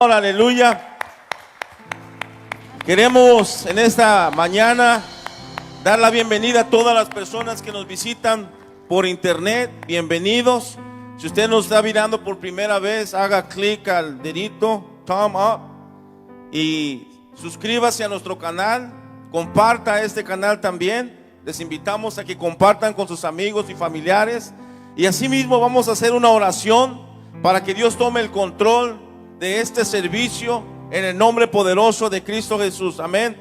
Aleluya. Queremos en esta mañana dar la bienvenida a todas las personas que nos visitan por internet. Bienvenidos. Si usted nos está mirando por primera vez, haga clic al dedito thumb up y suscríbase a nuestro canal. Comparta este canal también. Les invitamos a que compartan con sus amigos y familiares. Y asimismo vamos a hacer una oración para que Dios tome el control de este servicio en el nombre poderoso de Cristo Jesús. Amén.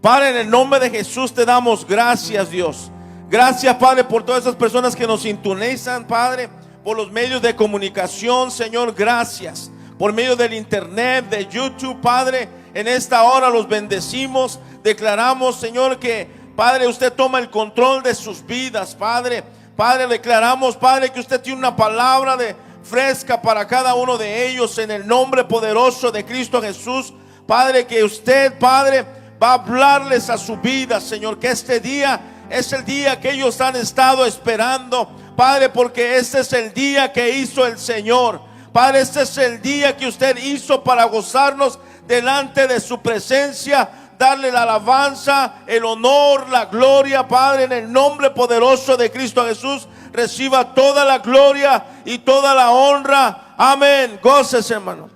Padre, en el nombre de Jesús te damos gracias, Dios. Gracias, Padre, por todas esas personas que nos sintonizan, Padre, por los medios de comunicación, Señor. Gracias por medio del internet, de YouTube, Padre. En esta hora los bendecimos. Declaramos, Señor, que Padre, usted toma el control de sus vidas, Padre. Padre, declaramos, Padre, que usted tiene una palabra fresca para cada uno de ellos en el nombre poderoso de Cristo Jesús. Padre, que usted, Padre, va a hablarles a su vida, Señor, que este día es el día que ellos han estado esperando, Padre, porque este es el día que hizo el Señor. Padre, este es el día que usted hizo para gozarnos delante de su presencia, darle la alabanza, el honor, la gloria. Padre, en el nombre poderoso de Cristo Jesús, reciba toda la gloria y toda la honra. Amén. Gócese, hermano.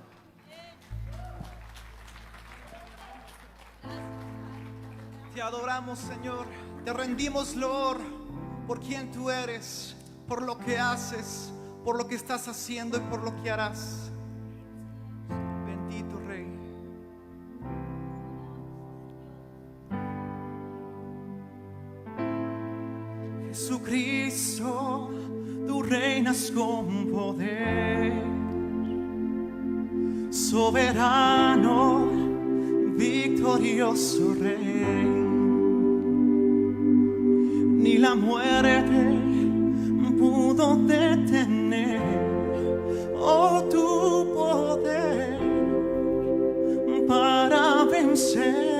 Te adoramos, Señor. Te rendimos loor por quien tú eres, por lo que haces, por lo que estás haciendo y por lo que harás. Bendito Rey. Jesucristo, tú reinas con poder, soberano, victorioso Rey. Ni la muerte pudo detener, oh, tu poder para vencer.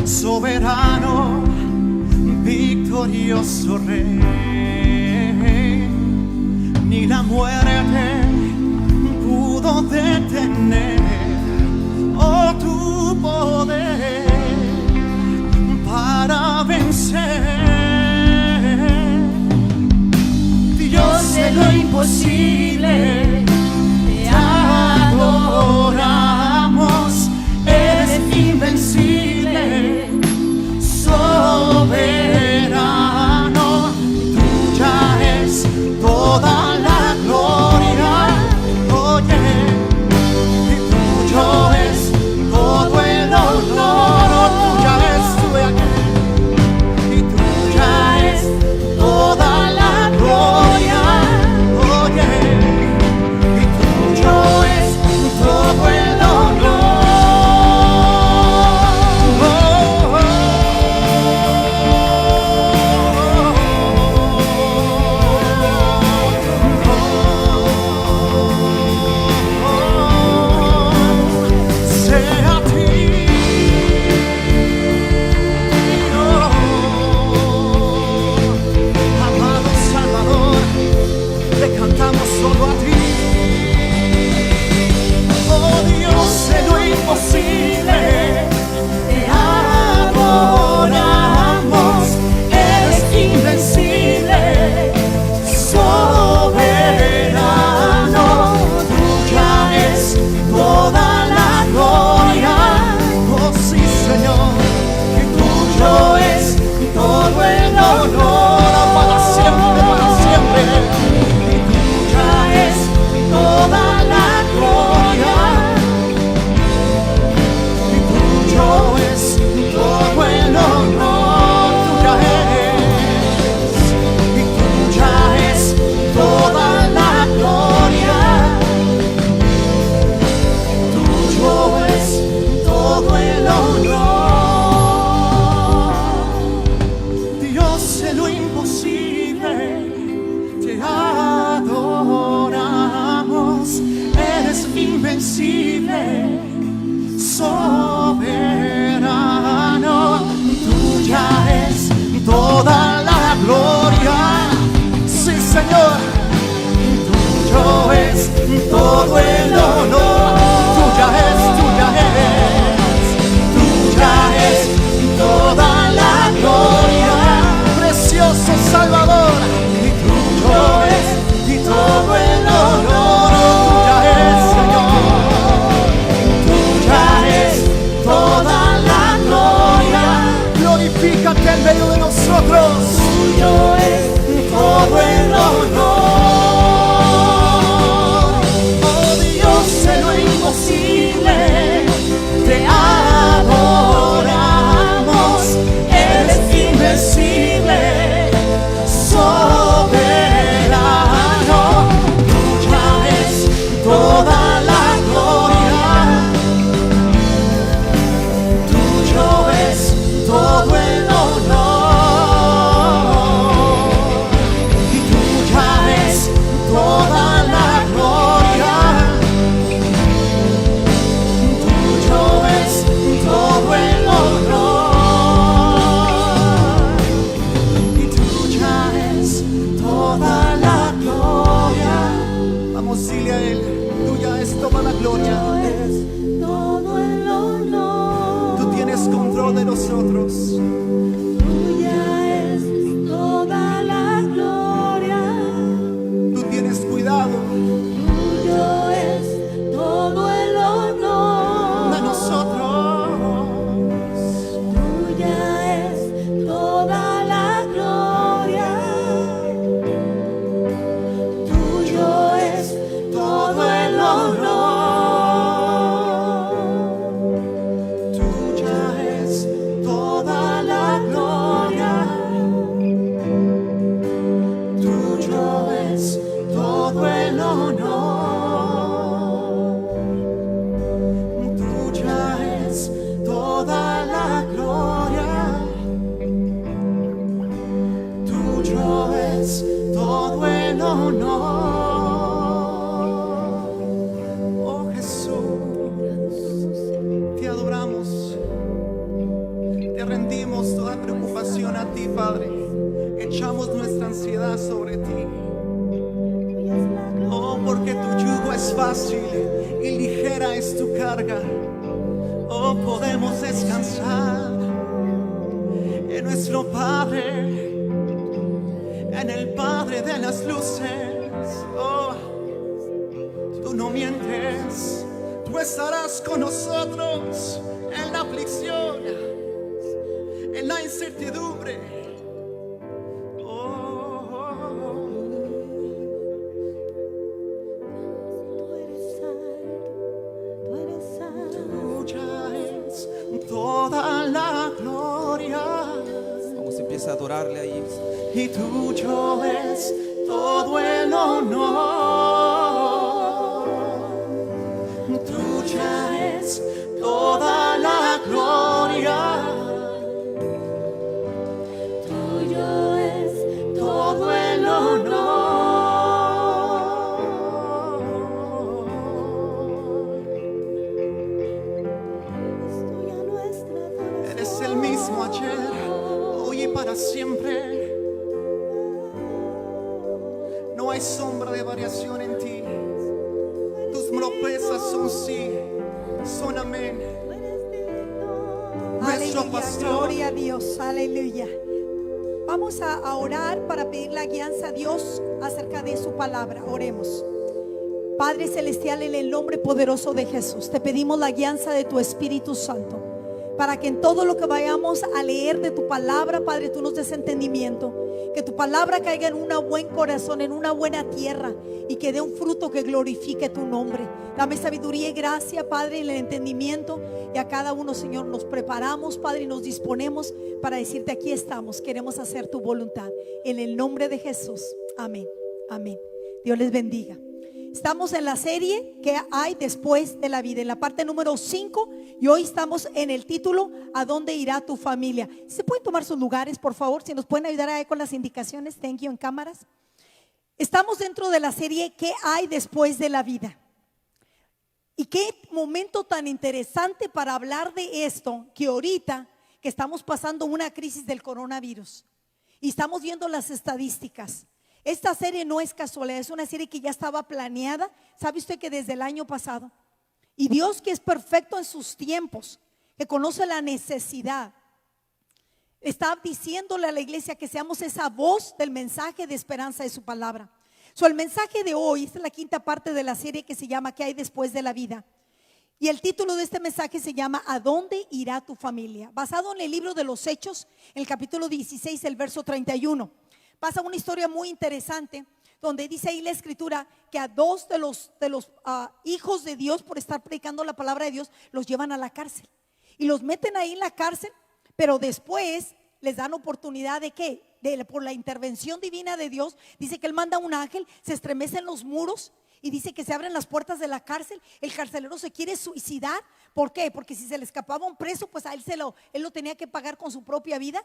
Soberano, victorioso Rey, ni la muerte pudo detener, oh, tu poder para vencer. Dios de lo imposible, te adoramos, eres invencible, soberano, tuya es toda la gloria, oye, y tuyo es todo el honor, tuya es y tuya es toda la gloria, oye, hace lo imposible. Te adoramos, eres invencible, soberano. Tuya es toda la gloria, sí Señor. Tuyo es todo el honor. Tuya es toda la gloria, precioso Salvador. Y tuyo es y todo el honor. Tuya es, Señor. Tuya es toda la gloria. Glorifícate en medio de nosotros. Tuyo es todo el honor. Oh Dios, sé lo imposible. Te adoramos, eres invencible, soberano. Tuya es toda la gloria. Tuyo es todo el honor. Y tuya es toda la gloria. Tuyo es todo el honor. Y tuya es toda la gloria. Vamos, dile a él, tuya es toda la gloria. Todo el honor. Tú tienes control de nosotros. Tuya es toda la gloria. Tú tienes cuidado Tuyo es todo el honor. de nosotros. Tuya es toda la gloria. Tuyo es todo el honor. Tuya es toda la gloria. Tuyo es todo el honor. Tuya es toda la gloria. Tuyo es todo el honor. Oh Jesús, te adoramos. Te rendimos toda preocupación a ti, Padre. Echamos nuestra ansiedad sobre ti. Oh, porque tu yugo es fácil y ligera es tu carga. Oh, podemos descansar en nuestro Padre, en el Padre de las luces. Oh, tú no mientes, tú estarás con nosotros en la aflicción, en la incertidumbre. Tú eres santo. Tú eres santo. Tuya es toda la gloria. Vamos, empieza a adorarle ahí. Y tuyo es todo el honor. Tuya es toda la gloria. Tuyo es todo el honor. Es tuya nuestra adoración. Eres el mismo ayer, hoy y para siempre. No hay sombra de variación en ti. Tus promesas son sí, son amén. Tú eres digno. Nuestro Aleluya, pastor. gloria a Dios, aleluya. Vamos a orar para pedir la guianza a Dios acerca de su palabra. Oremos. Padre celestial, en el nombre poderoso de Jesús, te pedimos la guianza de tu Espíritu Santo, para que en todo lo que vayamos a leer de tu palabra, Padre, tú nos des entendimiento. Que tu palabra caiga en un buen corazón, en una buena tierra, y que dé un fruto que glorifique tu nombre. Dame sabiduría y gracia, Padre, en el entendimiento. Y a cada uno, Señor, nos preparamos, Padre, y nos disponemos para decirte: aquí estamos, queremos hacer tu voluntad. En el nombre de Jesús, amén, amén. Dios les bendiga. Estamos en la serie que hay después de la vida, en la parte número 5, y hoy estamos en el título ¿A dónde irá tu familia? ¿Se pueden tomar sus lugares, por favor? Si nos pueden ayudar ahí con las indicaciones, thank you, en cámaras. Estamos dentro de la serie ¿Qué hay después de la vida? Y qué momento tan interesante para hablar de esto, que ahorita que estamos pasando una crisis del coronavirus y estamos viendo las estadísticas. Esta serie no es casualidad, es una serie que ya estaba planeada. ¿Sabe usted que desde el año pasado? Y Dios, que es perfecto en sus tiempos, que conoce la necesidad, está diciéndole a la iglesia que seamos esa voz del mensaje de esperanza de su palabra. El mensaje de hoy, esta es la quinta parte de la serie que se llama ¿Qué hay después de la vida? Y el título de este mensaje se llama ¿A dónde irá tu familia? Basado en el libro de los Hechos, en el capítulo 16, el verso 31. Pasa una historia muy interesante donde dice ahí la escritura que a dos de los hijos de Dios, por estar predicando la palabra de Dios, los llevan a la cárcel y los meten ahí en la cárcel, pero después les dan oportunidad de ¿qué? Por la intervención divina de Dios. Dice que él manda un ángel, se estremecen los muros y dice que se abren las puertas de la cárcel. El carcelero se quiere suicidar. ¿Por qué? Porque si se le escapaba un preso, pues a él lo tenía que pagar con su propia vida.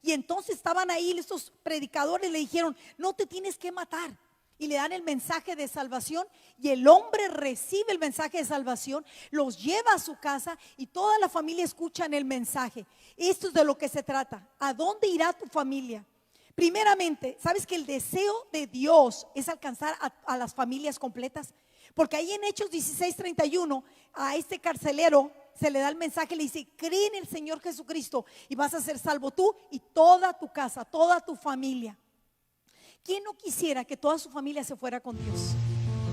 Y entonces estaban ahí estos predicadores, le dijeron: no te tienes que matar. Y le dan el mensaje de salvación, y el hombre recibe el mensaje de salvación, los lleva a su casa y toda la familia escuchan el mensaje. Esto es de lo que se trata. ¿A dónde irá tu familia? Primeramente, ¿sabes que el deseo de Dios es alcanzar a las familias completas? Porque ahí en Hechos 16:31 a este carcelero se le da el mensaje, le dice: cree en el Señor Jesucristo y vas a ser salvo tú y toda tu casa, toda tu familia. ¿Quién no quisiera que toda su familia se fuera con Dios?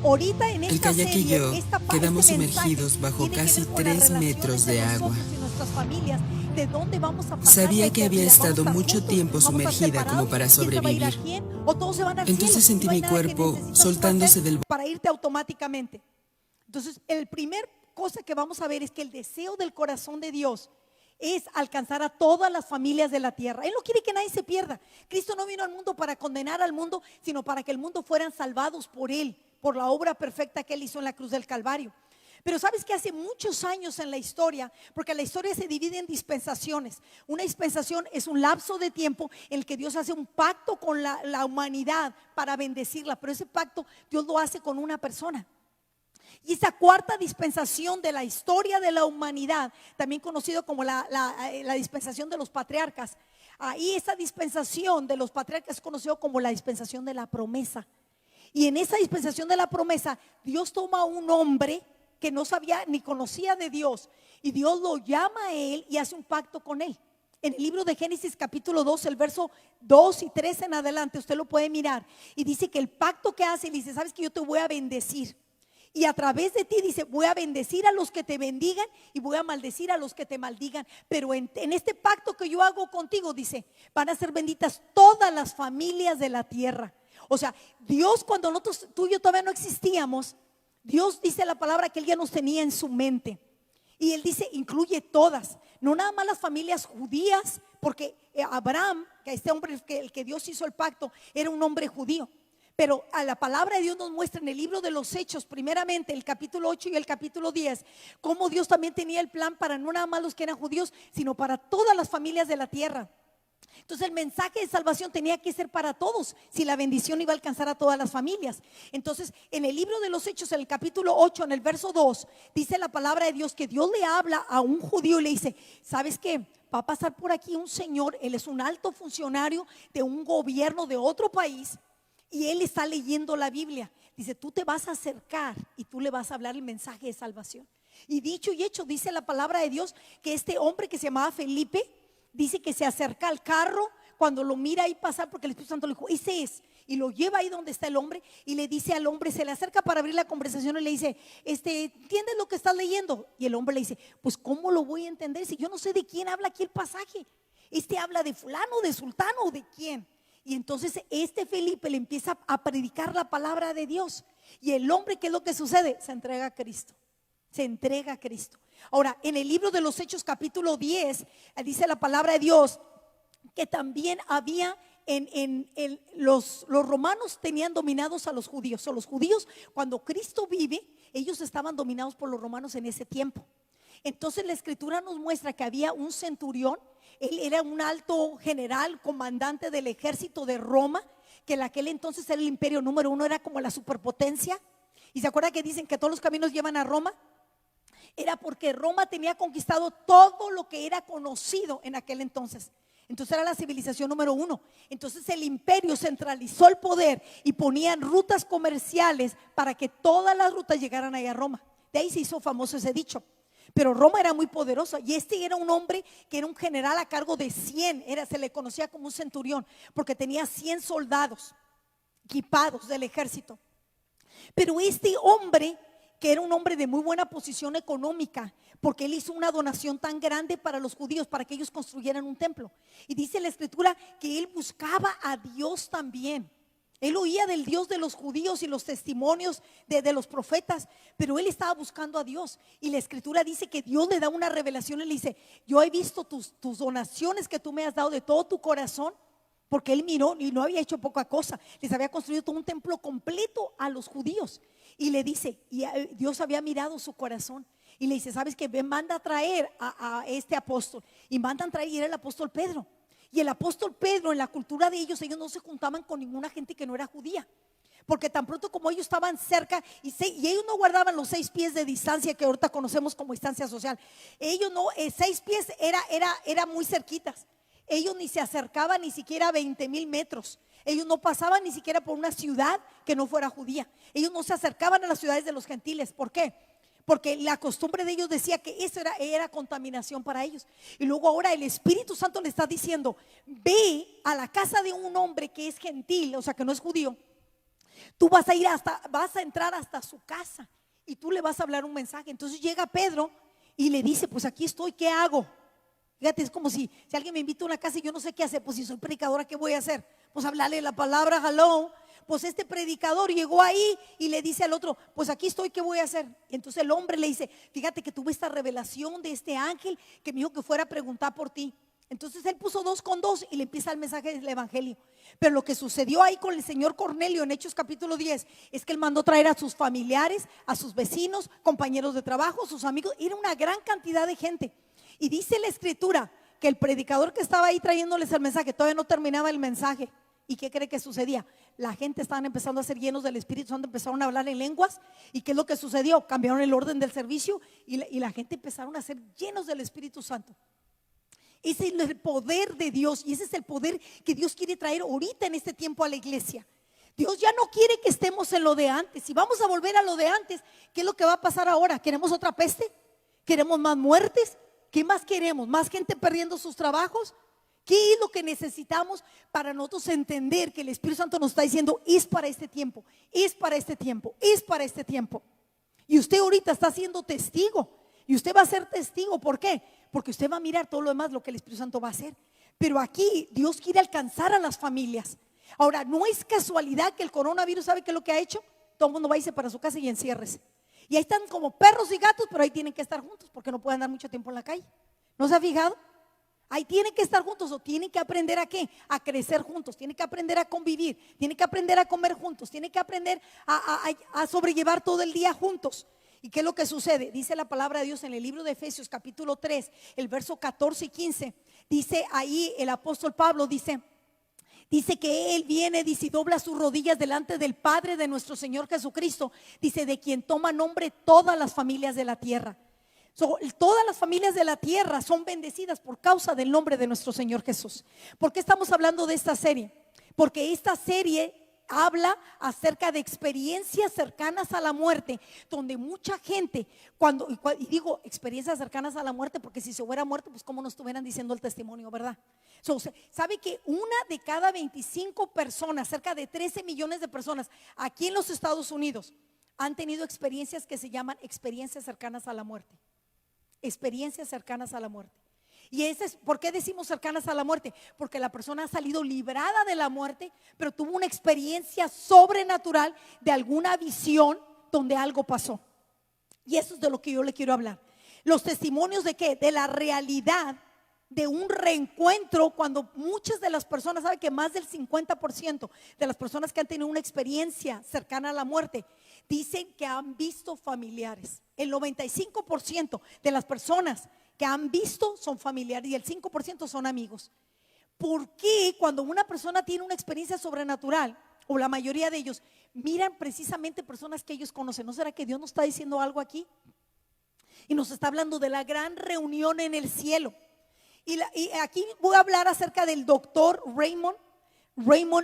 Ahorita en esta El kayak y serie, yo quedamos sumergidos bajo casi 3 metros de agua. Familias, ¿de dónde vamos a pasar? Sabía que había estado mucho tiempo sumergida como para sobrevivir. Entonces sentí mi cuerpo soltándose del para irte automáticamente. Entonces, el primer cosa que vamos a ver es que el deseo del corazón de Dios es alcanzar a todas las familias de la tierra. Él no quiere que nadie se pierda. Cristo no vino al mundo para condenar al mundo, sino para que el mundo fueran salvados por Él, por la obra perfecta que Él hizo en la cruz del Calvario. Pero sabes que hace muchos años en la historia, porque la historia se divide en dispensaciones. Una dispensación es un lapso de tiempo en el que Dios hace un pacto con la humanidad para bendecirla, pero ese pacto Dios lo hace con una persona. Y esa cuarta dispensación de la historia de la humanidad, también conocido como la dispensación de los patriarcas, ahí esa dispensación de los patriarcas es conocido como la dispensación de la promesa. Y en esa dispensación de la promesa, Dios toma a un hombre que no sabía ni conocía de Dios, y Dios lo llama a él y hace un pacto con él. En el libro de Génesis capítulo 2, el verso 2 y 3 en adelante, usted lo puede mirar, y dice que el pacto que hace, le dice: sabes que yo te voy a bendecir, y a través de ti, dice, voy a bendecir a los que te bendigan y voy a maldecir a los que te maldigan. Pero en este pacto que yo hago contigo, dice, van a ser benditas todas las familias de la tierra. O sea, Dios, cuando nosotros, tú y yo todavía no existíamos, Dios dice la palabra que Él ya nos tenía en su mente. Y Él dice, incluye todas, no nada más las familias judías, porque Abraham, que este hombre, el que Dios hizo el pacto, era un hombre judío. Pero a la palabra de Dios nos muestra en el libro de los Hechos, primeramente el capítulo 8 y el capítulo 10, cómo Dios también tenía el plan para no nada más los que eran judíos, sino para todas las familias de la tierra. Entonces el mensaje de salvación tenía que ser para todos, si la bendición iba a alcanzar a todas las familias. Entonces en el libro de los Hechos, en el capítulo 8, en el verso 2, dice la palabra de Dios que Dios le habla a un judío y le dice: ¿sabes qué? Va a pasar por aquí un señor, él es un alto funcionario de un gobierno de otro país, y él está leyendo la Biblia. Dice: tú te vas a acercar y tú le vas a hablar el mensaje de salvación. Y dicho y hecho, dice la palabra de Dios que este hombre que se llamaba Felipe, dice que se acerca al carro cuando lo mira ahí pasar, porque el Espíritu Santo le dijo: ese es. Y lo lleva ahí donde está el hombre y le dice al hombre, se le acerca para abrir la conversación y le dice: ¿entiendes lo que estás leyendo? Y el hombre le dice: pues ¿cómo lo voy a entender si yo no sé de quién habla aquí el pasaje? Habla de fulano, de sultano o de quién. Y entonces Felipe le empieza a predicar la palabra de Dios. Y el hombre, ¿qué es lo que sucede? Se entrega a Cristo. Se entrega a Cristo. Ahora, en el libro de los Hechos capítulo 10, dice la palabra de Dios que también había los romanos tenían dominados a los judíos. O los judíos, cuando Cristo vive, ellos estaban dominados por los romanos en ese tiempo. Entonces la escritura nos muestra que había un centurión. Él era un alto general, comandante del ejército de Roma, que en aquel entonces era el imperio número 1, era como la superpotencia. Y se acuerda que dicen que todos los caminos llevan a Roma. Era porque Roma tenía conquistado todo lo que era conocido en aquel entonces. Entonces era la civilización número 1. Entonces el imperio centralizó el poder y ponían rutas comerciales para que todas las rutas llegaran ahí a Roma. De ahí se hizo famoso ese dicho. Pero Roma era muy poderosa, y este era un hombre que era un general a cargo de 100, se le conocía como un centurión, porque tenía 100 soldados equipados del ejército. Pero este hombre, que era un hombre de muy buena posición económica, porque él hizo una donación tan grande para los judíos, para que ellos construyeran un templo. Y dice la escritura que él buscaba a Dios también. Él oía del Dios de los judíos y los testimonios de los profetas, pero él estaba buscando a Dios. Y la escritura dice que Dios le da una revelación y le dice: yo he visto tus donaciones que tú me has dado de todo tu corazón. Porque él miró y no había hecho poca cosa. Les había construido todo un templo completo a los judíos. Y le dice, y Dios había mirado su corazón. Y le dice: ¿sabes qué? Ven, manda a traer a este apóstol. Y mandan traer, y era el apóstol Pedro. Y el apóstol Pedro, en la cultura de ellos no se juntaban con ninguna gente que no era judía, porque tan pronto como ellos estaban cerca, y ellos no guardaban los 6 pies de distancia que ahorita conocemos como distancia social. Ellos no, 6 pies era muy cerquitas. Ellos ni se acercaban ni siquiera a 20,000 metros. Ellos no pasaban ni siquiera por una ciudad que no fuera judía. Ellos no se acercaban a las ciudades de los gentiles. ¿Por qué? Porque la costumbre de ellos decía que eso era contaminación para ellos. Y luego ahora el Espíritu Santo le está diciendo: ve a la casa de un hombre que es gentil, o sea que no es judío. Tú vas a entrar hasta su casa y tú le vas a hablar un mensaje. Entonces llega Pedro y le dice: pues aquí estoy, ¿qué hago? Fíjate, es como si alguien me invita a una casa y yo no sé qué hacer. Pues si soy predicadora, ¿qué voy a hacer? Pues hablarle la palabra, hello. Pues este predicador llegó ahí y le dice al otro: pues aquí estoy, ¿qué voy a hacer? Y entonces el hombre le dice: fíjate que tuve esta revelación de este ángel que me dijo que fuera a preguntar por ti. Entonces él puso 2 con 2 y le empieza el mensaje del evangelio. Pero lo que sucedió ahí con el señor Cornelio en Hechos capítulo 10 es que él mandó traer a sus familiares, a sus vecinos, compañeros de trabajo, sus amigos. Era una gran cantidad de gente. Y dice la escritura que el predicador que estaba ahí trayéndoles el mensaje todavía no terminaba el mensaje. ¿Y qué cree que sucedía? La gente estaban empezando a ser llenos del Espíritu Santo, empezaron a hablar en lenguas. ¿Y qué es lo que sucedió? Cambiaron el orden del servicio y la gente empezaron a ser llenos del Espíritu Santo. Ese es el poder de Dios, y ese es el poder que Dios quiere traer ahorita en este tiempo a la iglesia. Dios ya no quiere que estemos en lo de antes. Si vamos a volver a lo de antes, ¿qué es lo que va a pasar ahora? ¿Queremos otra peste? ¿Queremos más muertes? ¿Qué más queremos? ¿Más gente perdiendo sus trabajos? ¿Qué es lo que necesitamos para nosotros entender que el Espíritu Santo nos está diciendo: es para este tiempo, es para este tiempo, es para este tiempo? Y usted ahorita está siendo testigo, y usted va a ser testigo. ¿Por qué? Porque usted va a mirar todo lo demás, lo que el Espíritu Santo va a hacer. Pero aquí Dios quiere alcanzar a las familias. Ahora, no es casualidad que el coronavirus, ¿sabe qué es lo que ha hecho? Todo el mundo va a irse para su casa y enciérrese. Y ahí están como perros y gatos, pero ahí tienen que estar juntos porque no pueden andar mucho tiempo en la calle. ¿No se ha fijado? Ahí tienen que estar juntos, o tienen que aprender a ¿qué? A crecer juntos, tienen que aprender a convivir, tienen que aprender a comer juntos, tienen que aprender a sobrellevar todo el día juntos. ¿Y qué es lo que sucede? Dice la palabra de Dios en el libro de Efesios capítulo 3, el verso 14 y 15. Dice ahí el apóstol Pablo, dice que él viene, dice, y dobla sus rodillas delante del Padre de nuestro Señor Jesucristo. Dice: de quien toma nombre todas las familias de la tierra. Todas las familias de la tierra son bendecidas por causa del nombre de nuestro Señor Jesús. ¿Por qué estamos hablando de esta serie? Porque esta serie habla acerca de experiencias cercanas a la muerte, donde mucha gente, y digo experiencias cercanas a la muerte porque si se hubiera muerto, pues cómo nos estuvieran diciendo el testimonio, ¿verdad? ¿Sabe que 1 de cada 25 personas, cerca de 13 millones de personas aquí en los Estados Unidos, han tenido experiencias que se llaman experiencias cercanas a la muerte? Experiencias cercanas a la muerte. Y ¿por qué decimos cercanas a la muerte? Porque la persona ha salido librada de la muerte, pero tuvo una experiencia sobrenatural de alguna visión donde algo pasó. Y eso es de lo que yo le quiero hablar. Los testimonios de ¿qué? De la realidad de un reencuentro cuando muchas de las personas, saben que más del 50% de las personas que han tenido una experiencia cercana a la muerte dicen que han visto familiares. El 95% de las personas que han visto son familiares y el 5% son amigos. ¿Por qué cuando una persona tiene una experiencia sobrenatural, o la mayoría de ellos, miran precisamente personas que ellos conocen? ¿No será que Dios nos está diciendo algo aquí? Y nos está hablando de la gran reunión en el cielo. Y aquí voy a hablar acerca del doctor Raymond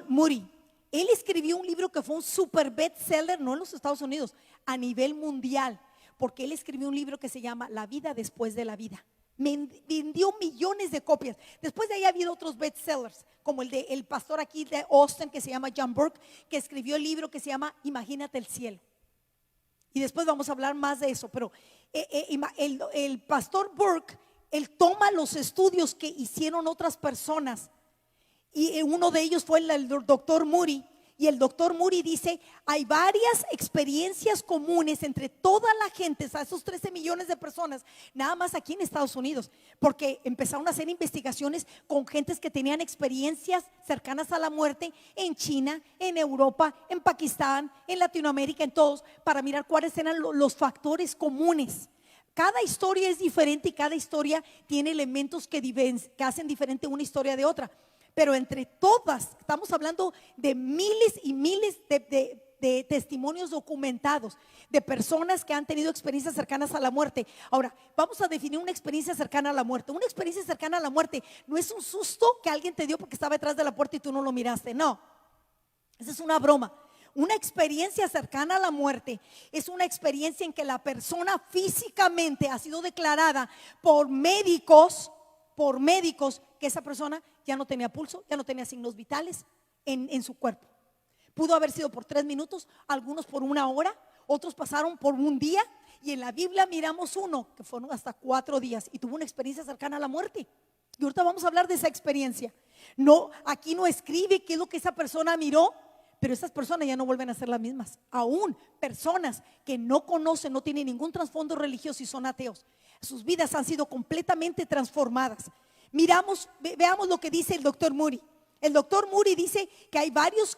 Moody. Él escribió un libro que fue un super bestseller, no en los Estados Unidos, a nivel mundial, porque él escribió un libro que se llama La vida después de la vida. Vendió millones de copias. Después de ahí ha habido otros bestsellers, como el pastor aquí de Austin que se llama John Burke, que escribió el libro que se llama Imagínate el cielo. Y después vamos a hablar más de eso, pero el pastor Burke, él toma los estudios que hicieron otras personas, y uno de ellos fue el doctor Moody. Y el doctor Moody dice, hay varias experiencias comunes entre toda la gente, a esos 13 millones de personas, nada más aquí en Estados Unidos, porque empezaron a hacer investigaciones con gentes que tenían experiencias cercanas a la muerte en China, en Europa, en Pakistán, en Latinoamérica, en todos, para mirar cuáles eran los factores comunes. Cada historia es diferente y cada historia tiene elementos que hacen diferente una historia de otra. Pero entre todas, estamos hablando de miles y miles de testimonios documentados de personas que han tenido experiencias cercanas a la muerte. Ahora, vamos a definir una experiencia cercana a la muerte. Una experiencia cercana a la muerte no es un susto que alguien te dio porque estaba detrás de la puerta y tú no lo miraste. No, esa es una broma. Una experiencia cercana a la muerte es una experiencia en que la persona físicamente ha sido declarada por médicos que esa persona ya no tenía pulso, ya no tenía signos vitales en su cuerpo. Pudo haber sido por 3 minutos, algunos por 1 hora, otros pasaron por 1 día, y en la Biblia miramos uno que fueron hasta 4 días y tuvo una experiencia cercana a la muerte. Y ahorita vamos a hablar de esa experiencia. No, aquí no escribe qué es lo que esa persona miró, pero esas personas ya no vuelven a ser las mismas. Aún personas que no conocen, no tienen ningún trasfondo religioso y son ateos, sus vidas han sido completamente transformadas. Veamos lo que dice el doctor Moody. El doctor Moody dice que hay varios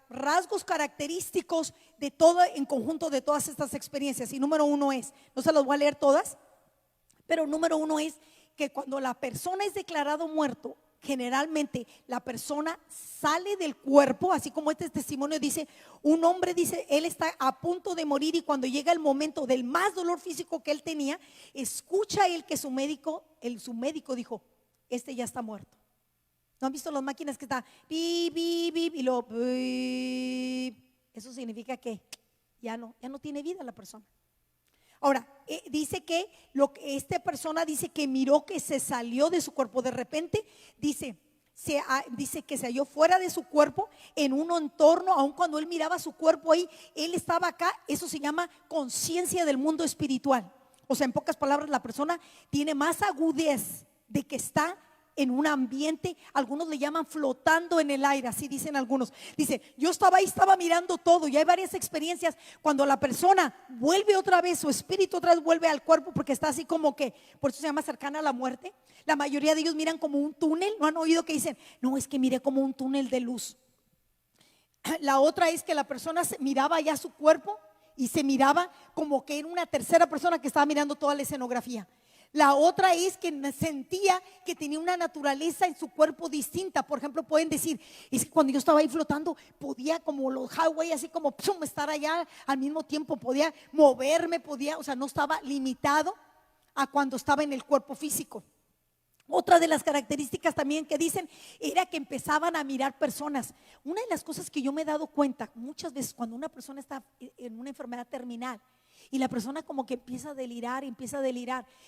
rasgos característicos de todo en conjunto de todas estas experiencias. Y número 1 es, no se los voy a leer todas, pero número 1 es que cuando la persona es declarado muerto, generalmente la persona sale del cuerpo, así como este testimonio dice, un hombre dice, él está a punto de morir y cuando llega el momento del más dolor físico que él tenía, escucha él que su médico dijo, este ya está muerto. ¿No han visto las máquinas que está bip, bip, bip, y luego bip? Eso significa que ya no tiene vida la persona. Ahora, dice que esta persona dice que miró que se salió de su cuerpo. De repente dice que se halló fuera de su cuerpo en un entorno, aun cuando él miraba su cuerpo ahí, él estaba acá. Eso se llama conciencia del mundo espiritual. O sea, en pocas palabras, la persona tiene más agudez de que está en un ambiente, algunos le llaman flotando en el aire, así dicen algunos. Dice, yo estaba ahí, estaba mirando todo. Y hay varias experiencias cuando la persona vuelve otra vez, su espíritu otra vez vuelve al cuerpo, porque está así como que, por eso se llama cercana a la muerte. La mayoría de ellos miran como un túnel. ¿No han oído que dicen? No, es que miré como un túnel de luz. La otra es que la persona miraba ya su cuerpo y se miraba como que era una tercera persona que estaba mirando toda la escenografía. La otra es que sentía que tenía una naturaleza en su cuerpo distinta. Por ejemplo, pueden decir, es que cuando yo estaba ahí flotando, podía como los highway, así como estar allá al mismo tiempo, podía moverme, o sea, no estaba limitado a cuando estaba en el cuerpo físico. Otra de las características también que dicen era que empezaban a mirar personas. Una de las cosas que yo me he dado cuenta muchas veces cuando una persona está en una enfermedad terminal y la persona como que empieza a delirar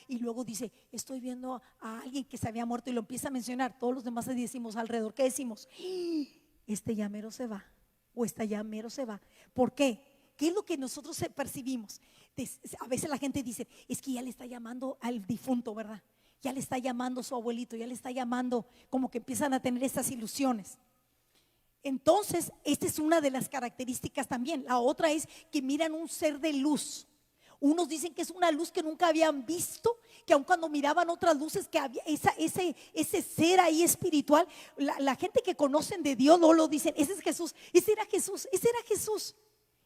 y luego dice, estoy viendo a alguien que se había muerto, y lo empieza a mencionar. Todos los demás decimos alrededor, ¿qué decimos? Este ya mero se va, o esta ya mero se va. ¿Por qué? ¿Qué es lo que nosotros percibimos? A veces la gente dice, es que ya le está llamando al difunto, ¿verdad? Ya le está llamando a su abuelito, ya le está llamando, como que empiezan a tener esas ilusiones. Entonces, esta es una de las características también. La otra es que miran un ser de luz. Unos dicen que es una luz que nunca habían visto, que aun cuando miraban otras luces, que había ese ser ahí espiritual. La gente que conocen de Dios no lo dicen, ese es Jesús, ese era Jesús, ese era Jesús.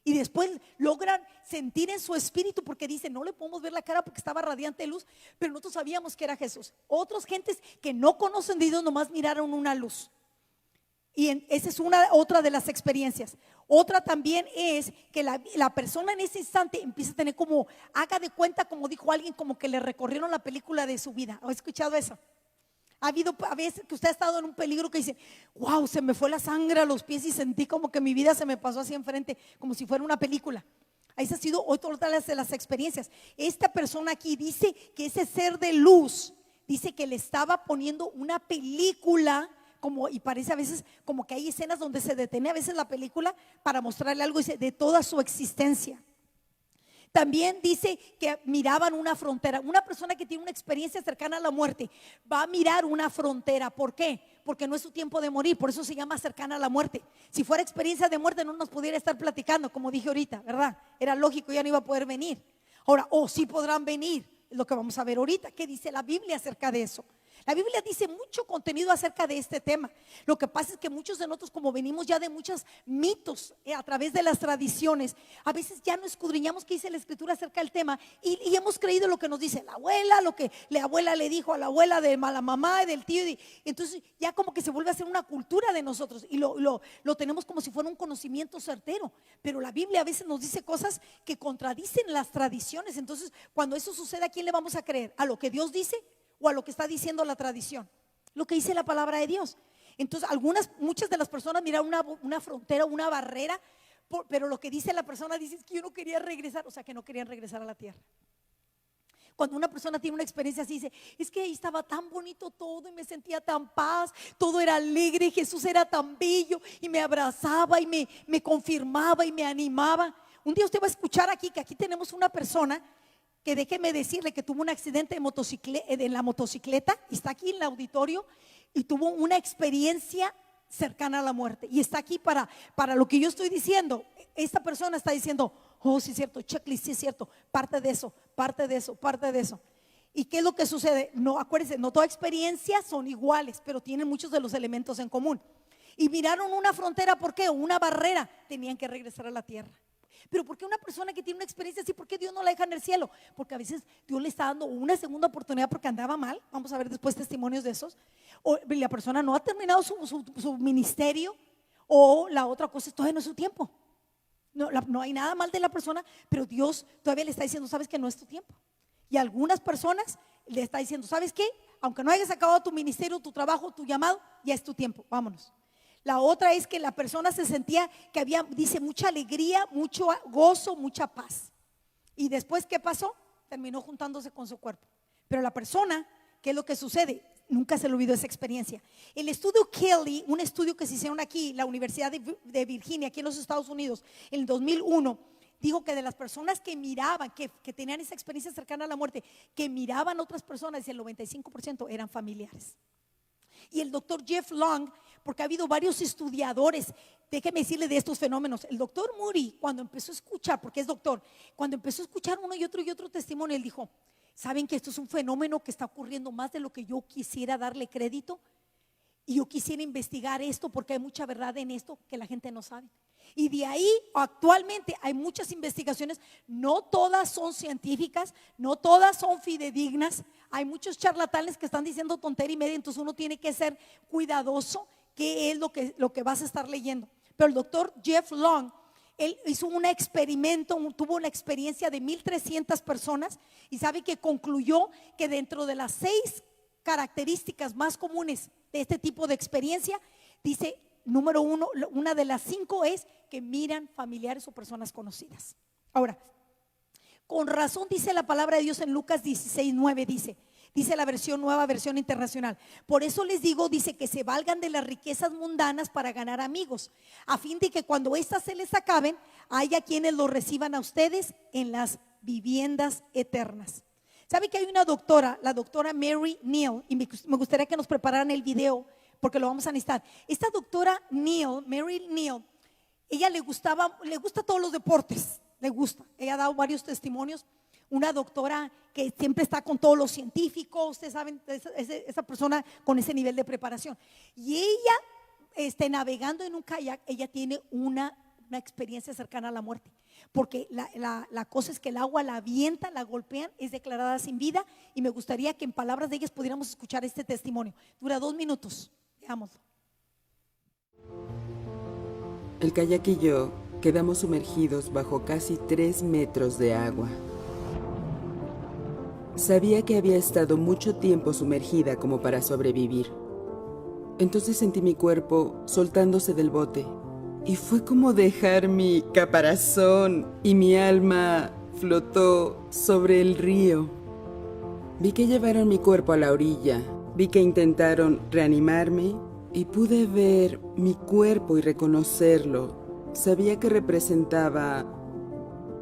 Y después logran sentir en su espíritu, porque dicen, no le podemos ver la cara porque estaba radiante de luz, pero nosotros sabíamos que era Jesús. Otras gentes que no conocen de Dios nomás miraron una luz. Y esa es otra de las experiencias. Otra también es que la persona en ese instante empieza a tener como, haga de cuenta, como dijo alguien, como que le recorrieron la película de su vida. ¿Ha escuchado eso? Ha habido a veces que usted ha estado en un peligro que dice, wow, se me fue la sangre a los pies y sentí como que mi vida se me pasó así enfrente, como si fuera una película. Esa ha sido otra de las experiencias. Esta persona aquí dice que ese ser de luz, dice que le estaba poniendo una película, y parece a veces como que hay escenas donde se detiene a veces la película para mostrarle algo, dice, de toda su existencia. También dice que miraban una frontera. Una persona que tiene una experiencia cercana a la muerte va a mirar una frontera. ¿Por qué? Porque no es su tiempo de morir, por eso se llama cercana a la muerte. Si fuera experiencia de muerte no nos pudiera estar platicando, como dije ahorita, ¿verdad? Era lógico, ya no iba a poder venir. Ahora, sí podrán venir, es lo que vamos a ver ahorita. ¿Qué dice la Biblia acerca de eso? La Biblia dice mucho contenido acerca de este tema. Lo que pasa es que muchos de nosotros, como venimos ya de muchos mitos a través de las tradiciones, a veces ya no escudriñamos qué dice la Escritura acerca del tema y hemos creído lo que nos dice la abuela, lo que la abuela le dijo a la abuela de la mamá y del tío, y entonces ya como que se vuelve a hacer una cultura de nosotros y lo tenemos como si fuera un conocimiento certero. Pero la Biblia a veces nos dice cosas que contradicen las tradiciones. Entonces, cuando eso sucede, ¿a quién le vamos a creer? ¿A lo que Dios dice o a lo que está diciendo la tradición? Lo que dice la palabra de Dios. Entonces muchas de las personas miran una frontera, una barrera, pero lo que dice la persona dice es que yo no quería regresar, o sea que no querían regresar a la tierra. Cuando una persona tiene una experiencia así, dice, es que ahí estaba tan bonito todo y me sentía tan paz, todo era alegre, Jesús era tan bello y me abrazaba y me confirmaba y me animaba. Un día usted va a escuchar aquí que aquí tenemos una persona que, déjeme decirle, que tuvo un accidente en la motocicleta y está aquí en el auditorio y tuvo una experiencia cercana a la muerte y está aquí para lo que yo estoy diciendo. Esta persona está diciendo, oh, sí es cierto, checklist, sí es cierto, parte de eso, parte de eso, parte de eso. ¿Y qué es lo que sucede? No, acuérdense, no todas experiencias son iguales, pero tienen muchos de los elementos en común. Y miraron una frontera, ¿por qué? Una barrera, tenían que regresar a la tierra. Pero ¿por qué una persona que tiene una experiencia así, por qué Dios no la deja en el cielo? Porque a veces Dios le está dando una segunda oportunidad porque andaba mal. Vamos a ver después testimonios de esos. O la persona no ha terminado su ministerio, o la otra cosa es todavía no es su tiempo. No hay nada mal de la persona, pero Dios todavía le está diciendo, sabes que no es tu tiempo. Y a algunas personas le está diciendo, ¿sabes qué? Aunque no hayas acabado tu ministerio, tu trabajo, tu llamado, ya es tu tiempo, vámonos. La otra es que la persona se sentía que había, dice, mucha alegría, mucho gozo, mucha paz. Y después, ¿qué pasó? Terminó juntándose con su cuerpo. Pero la persona, ¿qué es lo que sucede? Nunca se le olvidó esa experiencia. El estudio Kelly, un estudio que se hicieron aquí, la Universidad de Virginia, aquí en los Estados Unidos, en el 2001, dijo que de las personas que miraban, que tenían esa experiencia cercana a la muerte, que miraban a otras personas, el 95% eran familiares. Y el doctor Jeff Long, porque ha habido varios estudiadores, déjeme decirle de estos fenómenos. El doctor Moody, cuando empezó a escuchar, porque es doctor, cuando empezó a escuchar uno y otro testimonio, él dijo, ¿saben que esto es un fenómeno que está ocurriendo más de lo que yo quisiera darle crédito? Y yo quisiera investigar esto porque hay mucha verdad en esto que la gente no sabe. Y de ahí actualmente hay muchas investigaciones, no todas son científicas, no todas son fidedignas. Hay muchos charlatanes que están diciendo tontería y media, entonces uno tiene que ser cuidadoso qué es lo que vas a estar leyendo. Pero el doctor Jeff Long, él hizo un experimento, tuvo una experiencia de 1,300 personas y sabe que concluyó que dentro de las 6 características más comunes de este tipo de experiencia, dice, número 1, una de las 5 es que miran familiares o personas conocidas. Ahora, con razón dice la palabra de Dios en Lucas 16:9, dice la nueva versión internacional. Por eso les digo, dice, que se valgan de las riquezas mundanas para ganar amigos, a fin de que cuando éstas se les acaben, haya quienes los reciban a ustedes en las viviendas eternas. ¿Sabe que hay una doctora, la doctora Mary Neal, y me gustaría que nos prepararan el video porque lo vamos a necesitar? Esta doctora Neal, Mary Neal, ella le gusta todos los deportes, le gusta. Ella ha dado varios testimonios. una doctora que siempre está con todos los científicos, ustedes saben, esa persona con ese nivel de preparación. Y ella, navegando en un kayak, ella tiene una experiencia cercana a la muerte, porque la cosa es que el agua la avienta, la golpean, es declarada sin vida, y me gustaría que en palabras de ellas pudiéramos escuchar este testimonio. Dura 2 minutos, veámoslo. El kayak y yo quedamos sumergidos bajo casi 3 metros de agua. Sabía que había estado mucho tiempo sumergida como para sobrevivir. Entonces sentí mi cuerpo soltándose del bote y fue como dejar mi caparazón y mi alma flotó sobre el río. Vi que llevaron mi cuerpo a la orilla, vi que intentaron reanimarme y pude ver mi cuerpo y reconocerlo. Sabía que representaba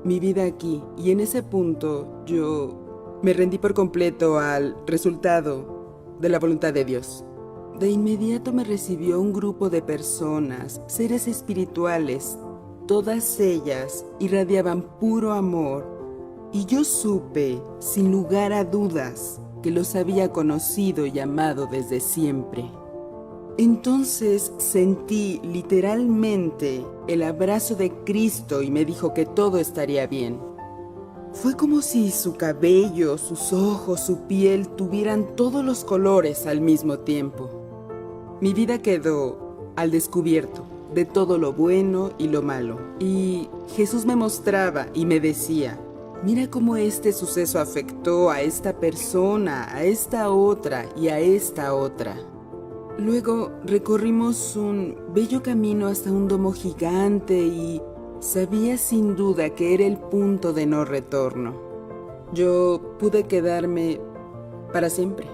mi vida aquí y en ese punto yo me rendí por completo al resultado de la voluntad de Dios. De inmediato me recibió un grupo de personas, seres espirituales. Todas ellas irradiaban puro amor y yo supe, sin lugar a dudas, que los había conocido y amado desde siempre. Entonces sentí literalmente el abrazo de Cristo y me dijo que todo estaría bien. Fue como si su cabello, sus ojos, su piel tuvieran todos los colores al mismo tiempo. Mi vida quedó al descubierto de todo lo bueno y lo malo. Y Jesús me mostraba y me decía, mira cómo este suceso afectó a esta persona, a esta otra y a esta otra. Luego recorrimos un bello camino hasta un domo gigante y sabía sin duda que era el punto de no retorno. Yo pude quedarme para siempre,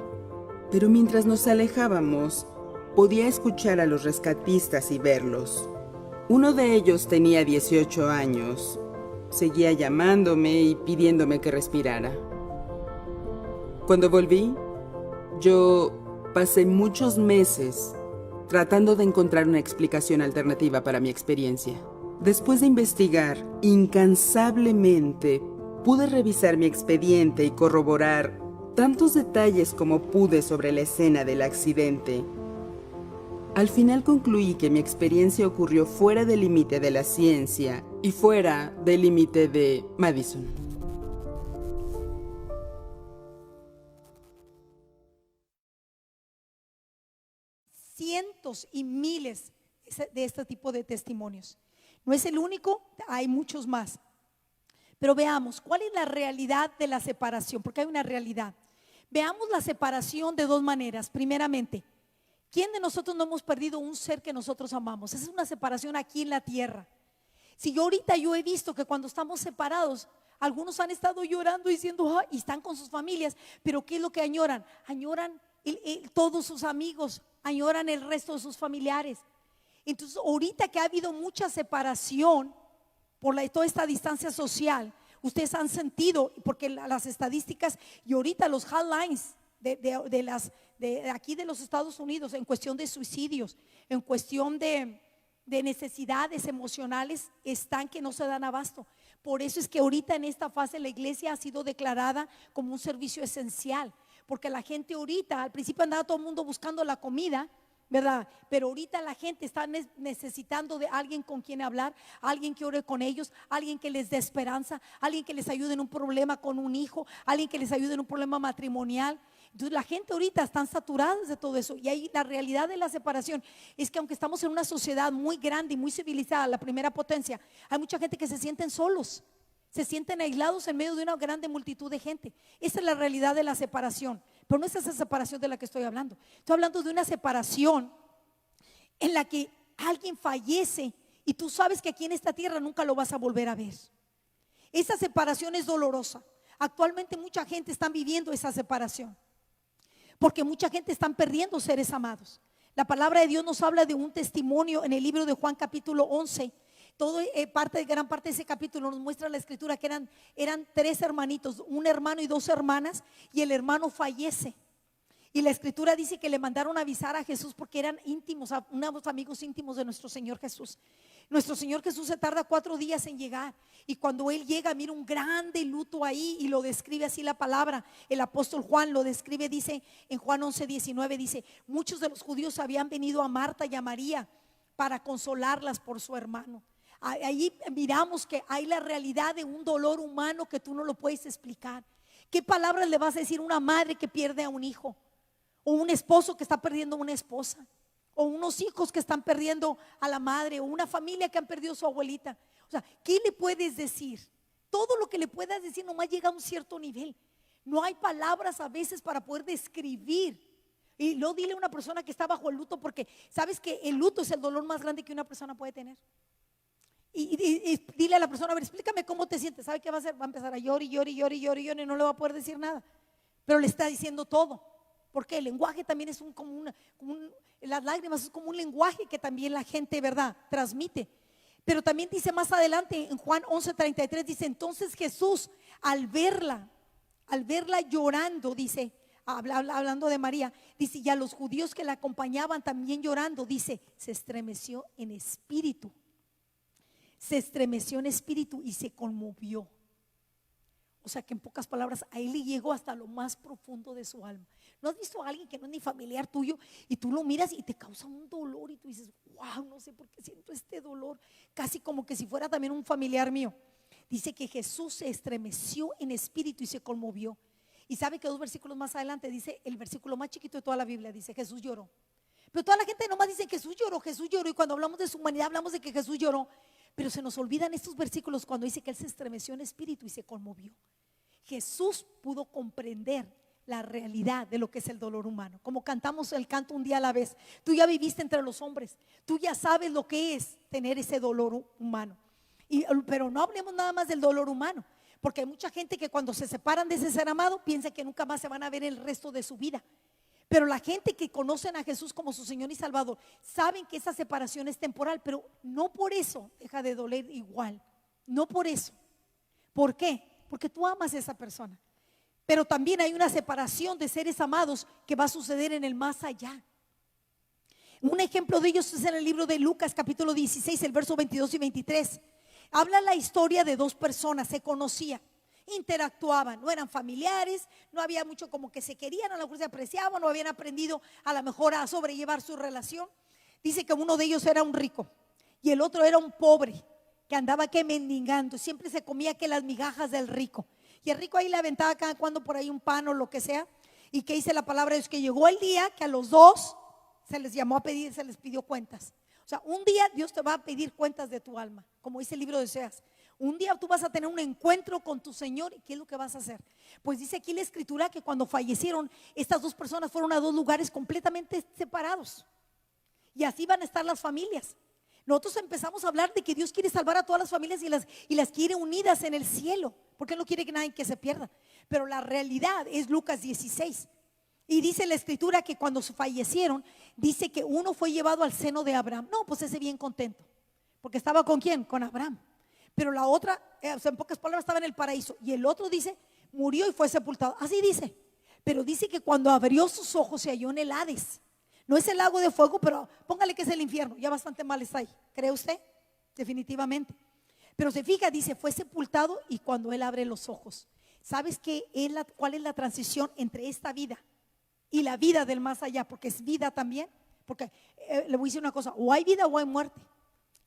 pero mientras nos alejábamos, podía escuchar a los rescatistas y verlos. Uno de ellos tenía 18 años. Seguía llamándome y pidiéndome que respirara. Cuando volví, yo pasé muchos meses tratando de encontrar una explicación alternativa para mi experiencia. Después de investigar incansablemente, pude revisar mi expediente y corroborar tantos detalles como pude sobre la escena del accidente. Al final concluí que mi experiencia ocurrió fuera del límite de la ciencia y fuera del límite de Madison. Cientos y miles de este tipo de testimonios. No es el único, hay muchos más. Pero veamos, ¿cuál es la realidad de la separación? Porque hay una realidad. Veamos la separación de 2 maneras. Primeramente, ¿quién de nosotros no hemos perdido un ser que nosotros amamos? Esa es una separación aquí en la tierra. Si yo he visto que cuando estamos separados, algunos han estado llorando diciendo, y están con sus familias, pero ¿qué es lo que añoran? Añoran todos sus amigos, añoran el resto de sus familiares. Entonces ahorita que ha habido mucha separación por toda esta distancia social, ustedes han sentido, porque las estadísticas y ahorita los hotlines de aquí de los Estados Unidos en cuestión de suicidios, en cuestión de necesidades emocionales, están que no se dan abasto. Por eso es que ahorita en esta fase la iglesia ha sido declarada como un servicio esencial, porque la gente ahorita, al principio andaba todo el mundo buscando la comida, ¿verdad? Pero ahorita la gente está necesitando de alguien con quien hablar, alguien que ore con ellos, alguien que les dé esperanza, alguien que les ayude en un problema con un hijo, alguien que les ayude en un problema matrimonial. Entonces la gente ahorita están saturadas de todo eso. Y ahí la realidad de la separación es que aunque estamos en una sociedad muy grande y muy civilizada, la primera potencia, hay mucha gente que se sienten solos, se sienten aislados en medio de una grande multitud de gente. Esa es la realidad de la separación. Pero no es esa separación de la que estoy hablando. Estoy hablando de una separación en la que alguien fallece y tú sabes que aquí en esta tierra nunca lo vas a volver a ver. Esa separación es dolorosa. Actualmente mucha gente está viviendo esa separación, porque mucha gente está perdiendo seres amados. La palabra de Dios nos habla de un testimonio en el libro de Juan capítulo 11. Gran parte de ese capítulo nos muestra la escritura que eran 3 hermanitos, un hermano y 2 hermanas, y el hermano fallece. Y la escritura dice que le mandaron a avisar a Jesús porque eran íntimos, unos amigos íntimos de nuestro Señor Jesús. Nuestro Señor Jesús se tarda 4 días en llegar, y cuando Él llega mira un grande luto ahí, y lo describe así la palabra. El apóstol Juan lo describe, dice en Juan 11:19, dice: muchos de los judíos habían venido a Marta y a María para consolarlas por su hermano. Ahí miramos que hay la realidad de un dolor humano que tú no lo puedes explicar. ¿Qué palabras le vas a decir a una madre que pierde a un hijo? O un esposo que está perdiendo a una esposa, o unos hijos que están perdiendo a la madre, o una familia que han perdido a su abuelita. O sea, ¿qué le puedes decir? Todo lo que le puedas decir nomás llega a un cierto nivel. No hay palabras a veces para poder describir. Y no dile a una persona que está bajo el luto, porque sabes que el luto es el dolor más grande que una persona puede tener. Y dile a la persona: a ver, explícame cómo te sientes. ¿Sabe qué va a hacer? Va a empezar a llorar y no le va a poder decir nada, pero le está diciendo todo. Porque el lenguaje también es las lágrimas es como un lenguaje que también la gente, ¿verdad?, transmite. Pero también dice más adelante en Juan 11:33, dice: entonces Jesús al verla llorando, dice, hablando de María, dice, y a los judíos que la acompañaban también llorando, dice, se estremeció en espíritu y se conmovió. O sea que en pocas palabras a él le llegó hasta lo más profundo de su alma. ¿No has visto a alguien que no es ni familiar tuyo y tú lo miras y te causa un dolor y tú dices: wow, no sé por qué siento este dolor? Casi como que si fuera también un familiar mío. Dice que Jesús se estremeció en espíritu y se conmovió. Y sabe que 2 versículos más adelante dice, el versículo más chiquito de toda la Biblia, dice: Jesús lloró. Pero toda la gente nomás dice: Jesús lloró. Y cuando hablamos de su humanidad hablamos de que Jesús lloró. Pero se nos olvidan estos versículos cuando dice que Él se estremeció en espíritu y se conmovió. Jesús pudo comprender la realidad de lo que es el dolor humano. Como cantamos el canto Un día a la vez. Tú ya viviste entre los hombres, tú ya sabes lo que es tener ese dolor humano. Pero no hablemos nada más del dolor humano, porque hay mucha gente que cuando se separan de ese ser amado piensa que nunca más se van a ver el resto de su vida. Pero la gente que conocen a Jesús como su Señor y Salvador saben que esa separación es temporal, pero no por eso deja de doler igual. No por eso. ¿Por qué? Porque tú amas a esa persona. Pero también hay una separación de seres amados que va a suceder en el más allá. Un ejemplo de ellos es en el libro de Lucas capítulo 16, el verso 22 y 23. Habla la historia de 2 personas, se conocían, interactuaban, no eran familiares, no había mucho como que se querían, a lo mejor se apreciaban, no habían aprendido a lo mejor a sobrellevar su relación. Dice que uno de ellos era un rico y el otro era un pobre que andaba que mendigando, siempre se comía que las migajas del rico. Y el rico ahí le aventaba cada cuando por ahí un pan o lo que sea. Y que dice la palabra de Dios que llegó el día que a los 2 se les llamó a pedir, se les pidió cuentas. O sea, un día Dios te va a pedir cuentas de tu alma, como dice el libro de Oseas. Un día tú vas a tener un encuentro con tu Señor. ¿Y qué es lo que vas a hacer? Pues dice aquí la escritura que cuando fallecieron, estas 2 personas fueron a 2 lugares completamente separados. Y así van a estar las familias. Nosotros empezamos a hablar de que Dios quiere salvar a todas las familias y las quiere unidas en el cielo, porque Él no quiere que nadie que se pierda. Pero la realidad es Lucas 16. Y dice la escritura que cuando fallecieron, dice que uno fue llevado al seno de Abraham. No, pues ese bien contento, porque estaba ¿con quién? Con Abraham. Pero la otra, o sea, en pocas palabras, estaba en el paraíso. Y el otro dice, murió y fue sepultado. Así dice. Pero dice que cuando abrió sus ojos se halló en el Hades. No es el lago de fuego, pero póngale que es el infierno. Ya bastante mal está ahí. ¿Cree usted? Definitivamente. Pero se fija, dice, fue sepultado y cuando él abre los ojos. ¿Sabes cuál es la transición entre esta vida y la vida del más allá? Porque es vida también. Porque le voy a decir una cosa, o hay vida o hay muerte.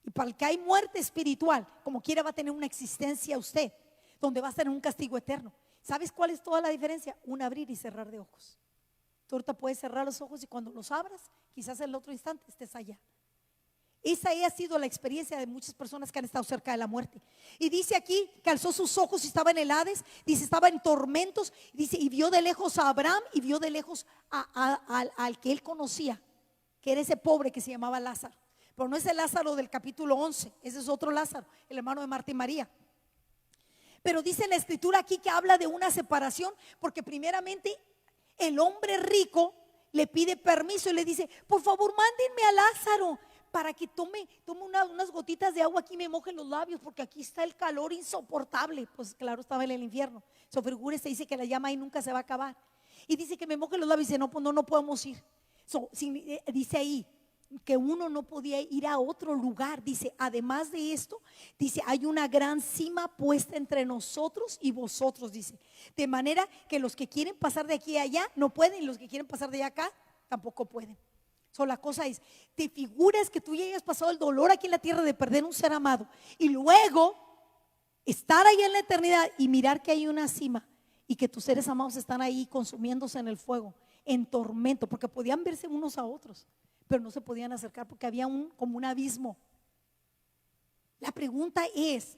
Y para el que hay muerte espiritual, como quiera va a tener una existencia usted, donde va a estar en un castigo eterno. ¿Sabes cuál es toda la diferencia? Un abrir y cerrar de ojos. Tú ahorita puedes cerrar los ojos y cuando los abras, quizás en el otro instante estés allá. Esa ha sido la experiencia de muchas personas que han estado cerca de la muerte. Y dice aquí que alzó sus ojos y estaba en el Hades. Dice, estaba en tormentos. Dice, y vio de lejos a Abraham y vio de lejos al que él conocía, que era ese pobre que se llamaba Lázaro. Pero no es el Lázaro del capítulo 11, ese es otro Lázaro, el hermano de Marta y María. Pero dice la escritura aquí que habla de una separación, porque primeramente el hombre rico le pide permiso y le dice, por favor mándenme a Lázaro para que tome unas gotitas de agua aquí y me moje los labios, porque aquí está el calor insoportable. Pues claro, estaba en el infierno. Su figura se dice que la llama ahí nunca se va a acabar. Y dice que me moje los labios y dice, no, pues no podemos ir. Dice ahí que uno no podía ir a otro lugar. Dice, además de esto, dice, hay una gran cima puesta entre nosotros y vosotros, dice. De manera que los que quieren pasar de aquí a allá no pueden, y los que quieren pasar de allá acá tampoco pueden. La cosa es, te figuras que tú ya hayas pasado el dolor aquí en la tierra de perder un ser amado y luego estar ahí en la eternidad y mirar que hay una cima y que tus seres amados están ahí consumiéndose en el fuego, en tormento, porque podían verse unos a otros, pero no se podían acercar porque había como un abismo. La pregunta es,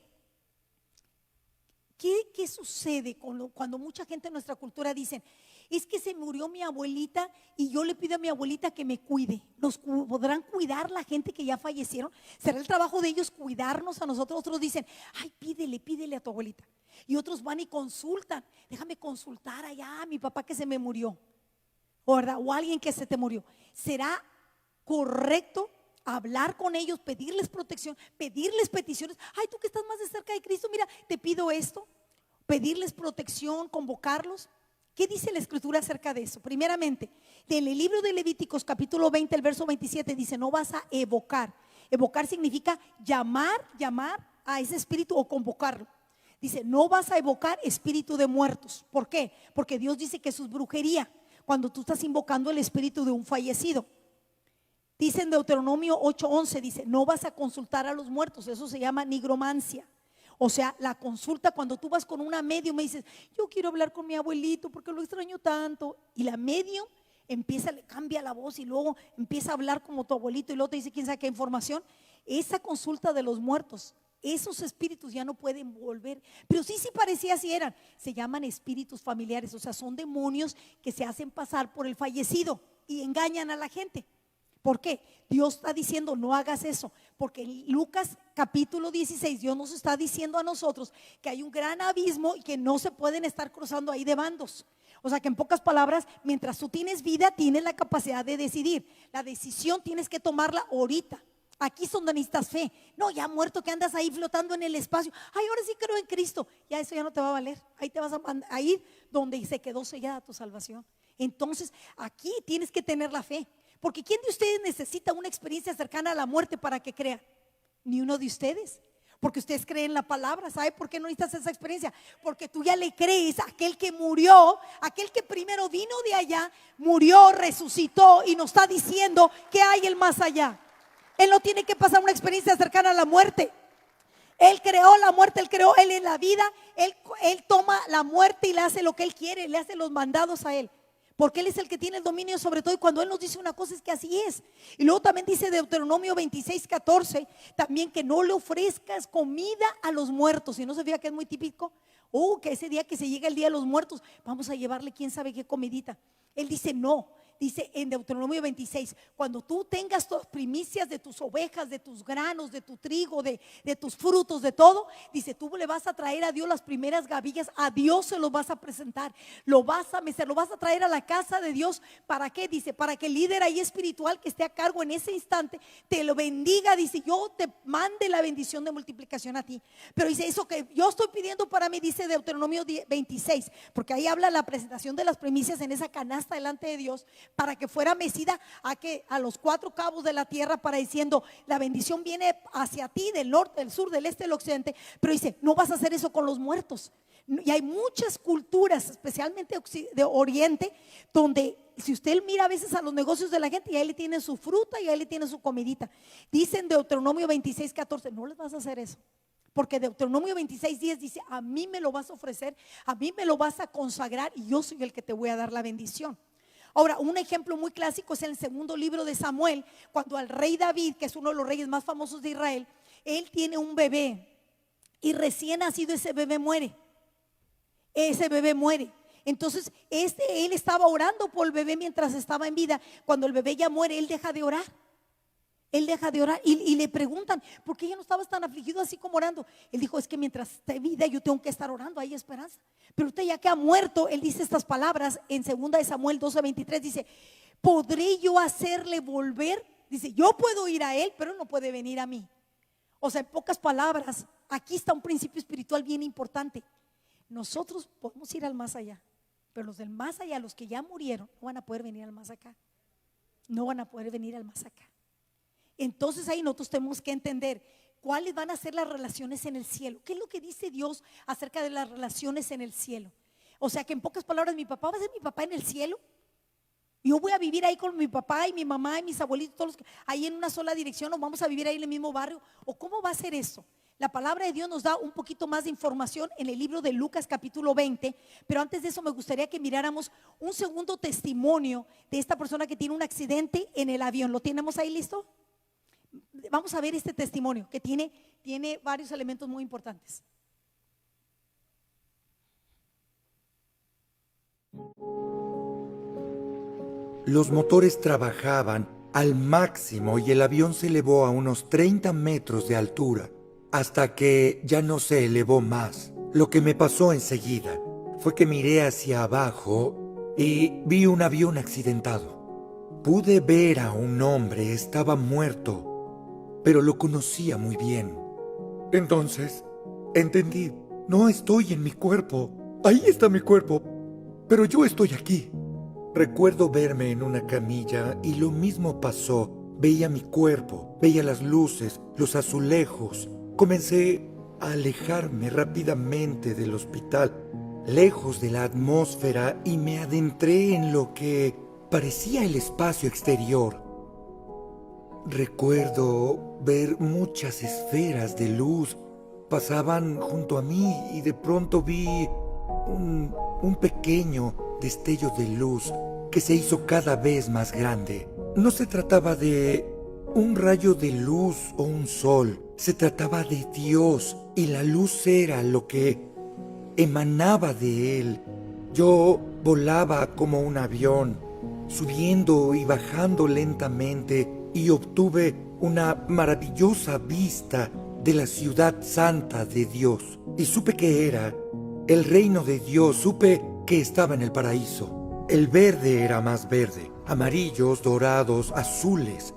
¿qué sucede cuando mucha gente en nuestra cultura dicen, es que se murió mi abuelita y yo le pido a mi abuelita que me cuide? ¿Nos podrán cuidar la gente que ya fallecieron? ¿Será el trabajo de ellos cuidarnos a nosotros? Otros dicen, ay, pídele a tu abuelita. Y otros van y consultan, déjame consultar allá a mi papá que se me murió, ¿verdad? O alguien que se te murió. ¿Será correcto hablar con ellos, pedirles protección, pedirles peticiones? Ay, tú que estás más de cerca de Cristo, mira, te pido esto. Pedirles protección, convocarlos. ¿Qué dice la escritura acerca de eso? Primeramente, en el libro de Levíticos capítulo 20, el verso 27 dice, no vas a evocar. Evocar significa llamar a ese espíritu o convocarlo. Dice, no vas a evocar espíritu de muertos. ¿Por qué? Porque Dios dice que eso es brujería, cuando tú estás invocando el espíritu de un fallecido. Dice en Deuteronomio 8:11, dice, no vas a consultar a los muertos. Eso se llama nigromancia. O sea, la consulta, cuando tú vas con una medium y dices, yo quiero hablar con mi abuelito porque lo extraño tanto, y la medium le cambia la voz y luego empieza a hablar como tu abuelito y luego te dice quién sabe qué información. Esa consulta de los muertos, esos espíritus ya no pueden volver, pero sí parecía así eran. Se llaman espíritus familiares, o sea, son demonios que se hacen pasar por el fallecido y engañan a la gente. ¿Por qué? Dios está diciendo no hagas eso, porque en Lucas capítulo 16 Dios nos está diciendo a nosotros que hay un gran abismo y que no se pueden estar cruzando ahí de bandos. O sea que en pocas palabras, mientras tú tienes vida, tienes la capacidad de decidir. La decisión tienes que tomarla ahorita. Aquí es donde necesitas fe. No, ya muerto que andas ahí flotando en el espacio. Ay, ahora sí creo en Cristo. Ya eso ya no te va a valer. Ahí te vas a ir donde se quedó sellada tu salvación. Entonces aquí tienes que tener la fe. Porque ¿quién de ustedes necesita una experiencia cercana a la muerte para que crea? Ni uno de ustedes. Porque ustedes creen la palabra. ¿Sabe por qué no necesitas esa experiencia? Porque tú ya le crees a aquel que murió, aquel que primero vino de allá, murió, resucitó y nos está diciendo que hay el más allá. Él no tiene que pasar una experiencia cercana a la muerte. Él creó la muerte, él es la vida. Él toma la muerte y le hace lo que él quiere, le hace los mandados a él. Porque Él es el que tiene el dominio sobre todo, y cuando Él nos dice una cosa es que así es. Y luego también dice Deuteronomio 26:14, también que no le ofrezcas comida a los muertos. Y no se fija que es muy típico, que ese día que se llega el día de los muertos, vamos a llevarle quién sabe qué comidita. Él dice no. Dice en Deuteronomio 26, cuando tú tengas tus primicias de tus ovejas, de tus granos, de tu trigo, de tus frutos, de todo, dice, tú le vas a traer a Dios las primeras gavillas, a Dios se los vas a presentar, lo vas a mecer, lo vas a traer a la casa de Dios. ¿Para qué? Dice, para que el líder ahí espiritual que esté a cargo en ese instante te lo bendiga. Dice, yo te mande la bendición de multiplicación a ti. Pero dice, eso que yo estoy pidiendo para mí, dice Deuteronomio 26, porque ahí habla la presentación de las primicias en esa canasta delante de Dios, para que fuera mecida a los cuatro cabos de la tierra, para diciendo, la bendición viene hacia ti del norte, del sur, del este, del occidente. Pero dice, no vas a hacer eso con los muertos. Y hay muchas culturas, especialmente de Oriente, donde si usted mira a veces a los negocios de la gente, y ahí le tienen su fruta y ahí le tienen su comidita. Dicen Deuteronomio 26:14, no les vas a hacer eso. Porque Deuteronomio 26:10 dice, a mí me lo vas a ofrecer, a mí me lo vas a consagrar y yo soy el que te voy a dar la bendición. Ahora, un ejemplo muy clásico es en el segundo libro de Samuel, cuando al rey David, que es uno de los reyes más famosos de Israel, él tiene un bebé y recién nacido ese bebé muere. Ese bebé muere. Entonces él estaba orando por el bebé mientras estaba en vida. Cuando el bebé ya muere, él deja de orar. Él deja de orar y le preguntan, ¿por qué ya no estabas tan afligido así como orando? Él dijo, es que mientras esté vida yo tengo que estar orando, hay esperanza. Pero usted ya que ha muerto, él dice estas palabras en 2 de Samuel 12:23, dice, ¿podré yo hacerle volver? Dice, yo puedo ir a él, pero él no puede venir a mí. O sea, en pocas palabras, aquí está un principio espiritual bien importante. Nosotros podemos ir al más allá, Pero los del más allá, los que ya murieron, no van a poder venir al más acá. No van a poder venir al más acá. Entonces ahí nosotros tenemos que entender cuáles van a ser las relaciones en el cielo. ¿Qué es lo que dice Dios acerca de las relaciones en el cielo? O sea que en pocas palabras, mi papá va a ser mi papá en el cielo. Yo voy a vivir ahí con mi papá y mi mamá y mis abuelitos, todos ahí en una sola dirección, o vamos a vivir ahí en el mismo barrio, o cómo va a ser eso. La palabra de Dios nos da un poquito más de información en el libro de Lucas capítulo 20, pero antes de eso me gustaría que miráramos un segundo testimonio de esta persona que tiene un accidente en el avión. ¿Lo tenemos ahí listo? Vamos a ver este testimonio que tiene varios elementos muy importantes. Los motores trabajaban al máximo y el avión se elevó a unos 30 metros de altura, hasta que ya no se elevó más. Lo que me pasó enseguida fue que miré hacia abajo y vi un avión accidentado. Pude ver a un hombre, estaba muerto, pero lo conocía muy bien. Entonces, entendí, no estoy en mi cuerpo. Ahí está mi cuerpo, pero yo estoy aquí. Recuerdo verme en una camilla y lo mismo pasó. Veía mi cuerpo, veía las luces, los azulejos. Comencé a alejarme rápidamente del hospital, lejos de la atmósfera, y me adentré en lo que parecía el espacio exterior. Recuerdo ver muchas esferas de luz. Pasaban junto a mí y de pronto vi un pequeño destello de luz que se hizo cada vez más grande. No se trataba de un rayo de luz o un sol, se trataba de Dios, y la luz era lo que emanaba de Él. Yo volaba como un avión, subiendo y bajando lentamente, y obtuve una maravillosa vista de la ciudad santa de Dios. Y supe que era el reino de Dios, supe que estaba en el paraíso. El verde era más verde, amarillos, dorados, azules.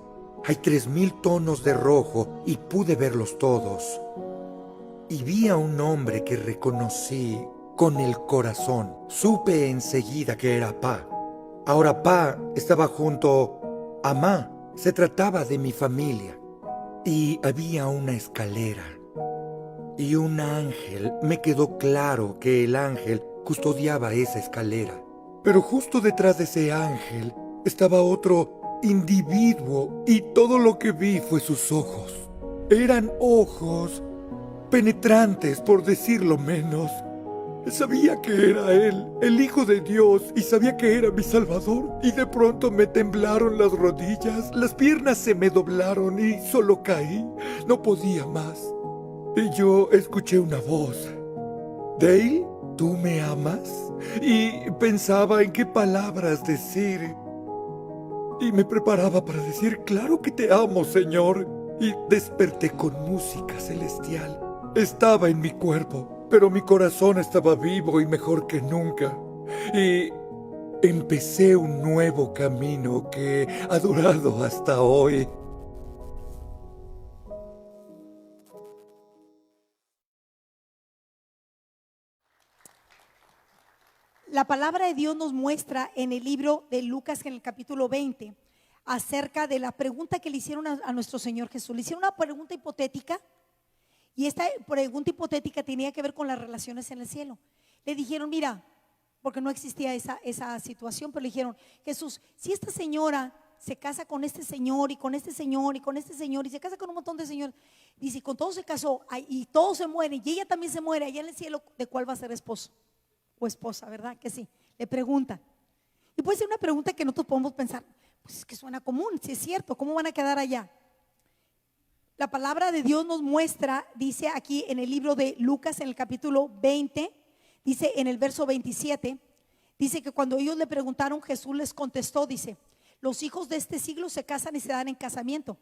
Hay 3000 tonos de rojo y pude verlos todos. Y vi a un hombre que reconocí con el corazón. Supe enseguida que era Pa. Ahora Pa estaba junto a Ma. Se trataba de mi familia. Y había una escalera. Y un ángel. Me quedó claro que el ángel custodiaba esa escalera. Pero justo detrás de ese ángel estaba otro individuo, y todo lo que vi fue sus ojos. Eran ojos penetrantes, por decirlo menos. Sabía que era Él, el Hijo de Dios, y sabía que era mi Salvador. Y de pronto me temblaron las rodillas, las piernas se me doblaron y solo caí. No podía más. Y yo escuché una voz. Dale, ¿tú me amas? Y pensaba en qué palabras decir. Y me preparaba para decir, claro que te amo, Señor. Y desperté con música celestial. Estaba en mi cuerpo, pero mi corazón estaba vivo y mejor que nunca. Y empecé un nuevo camino que ha durado hasta hoy. La palabra de Dios nos muestra en el libro de Lucas, en el capítulo 20, acerca de la pregunta que le hicieron a nuestro Señor Jesús. Le hicieron una pregunta hipotética, y esta pregunta hipotética tenía que ver con las relaciones en el cielo. Le dijeron, mira, porque no existía esa situación, pero le dijeron, Jesús, si esta señora se casa con este señor y con este señor y con este señor y se casa con un montón de señores, dice, con todos se casó y todos se mueren y ella también se muere allá en el cielo, ¿de cuál va a ser esposo o esposa? ¿Verdad que sí? Le preguntan. Y puede ser una pregunta que nosotros podemos pensar, pues es que suena común, si es cierto, ¿cómo van a quedar allá? La palabra de Dios nos muestra, dice aquí en el libro de Lucas, en el capítulo 20, dice en el verso 27, dice que cuando ellos le preguntaron, Jesús les contestó, dice, los hijos de este siglo se casan y se dan en casamiento,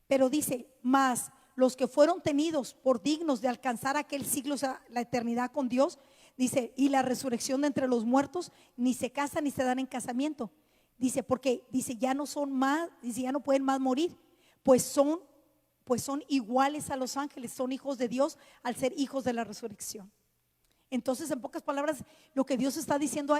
pero dice, más los que fueron tenidos por dignos de alcanzar aquel siglo, o sea, la eternidad con Dios, dice, y la resurrección de entre los muertos, ni se casan ni se dan en casamiento. Dice, porque dice, ya no son más, dice, ya no pueden más morir, pues son iguales a los ángeles, son hijos de Dios al ser hijos de la resurrección. Entonces, en pocas palabras, lo que Dios está diciendo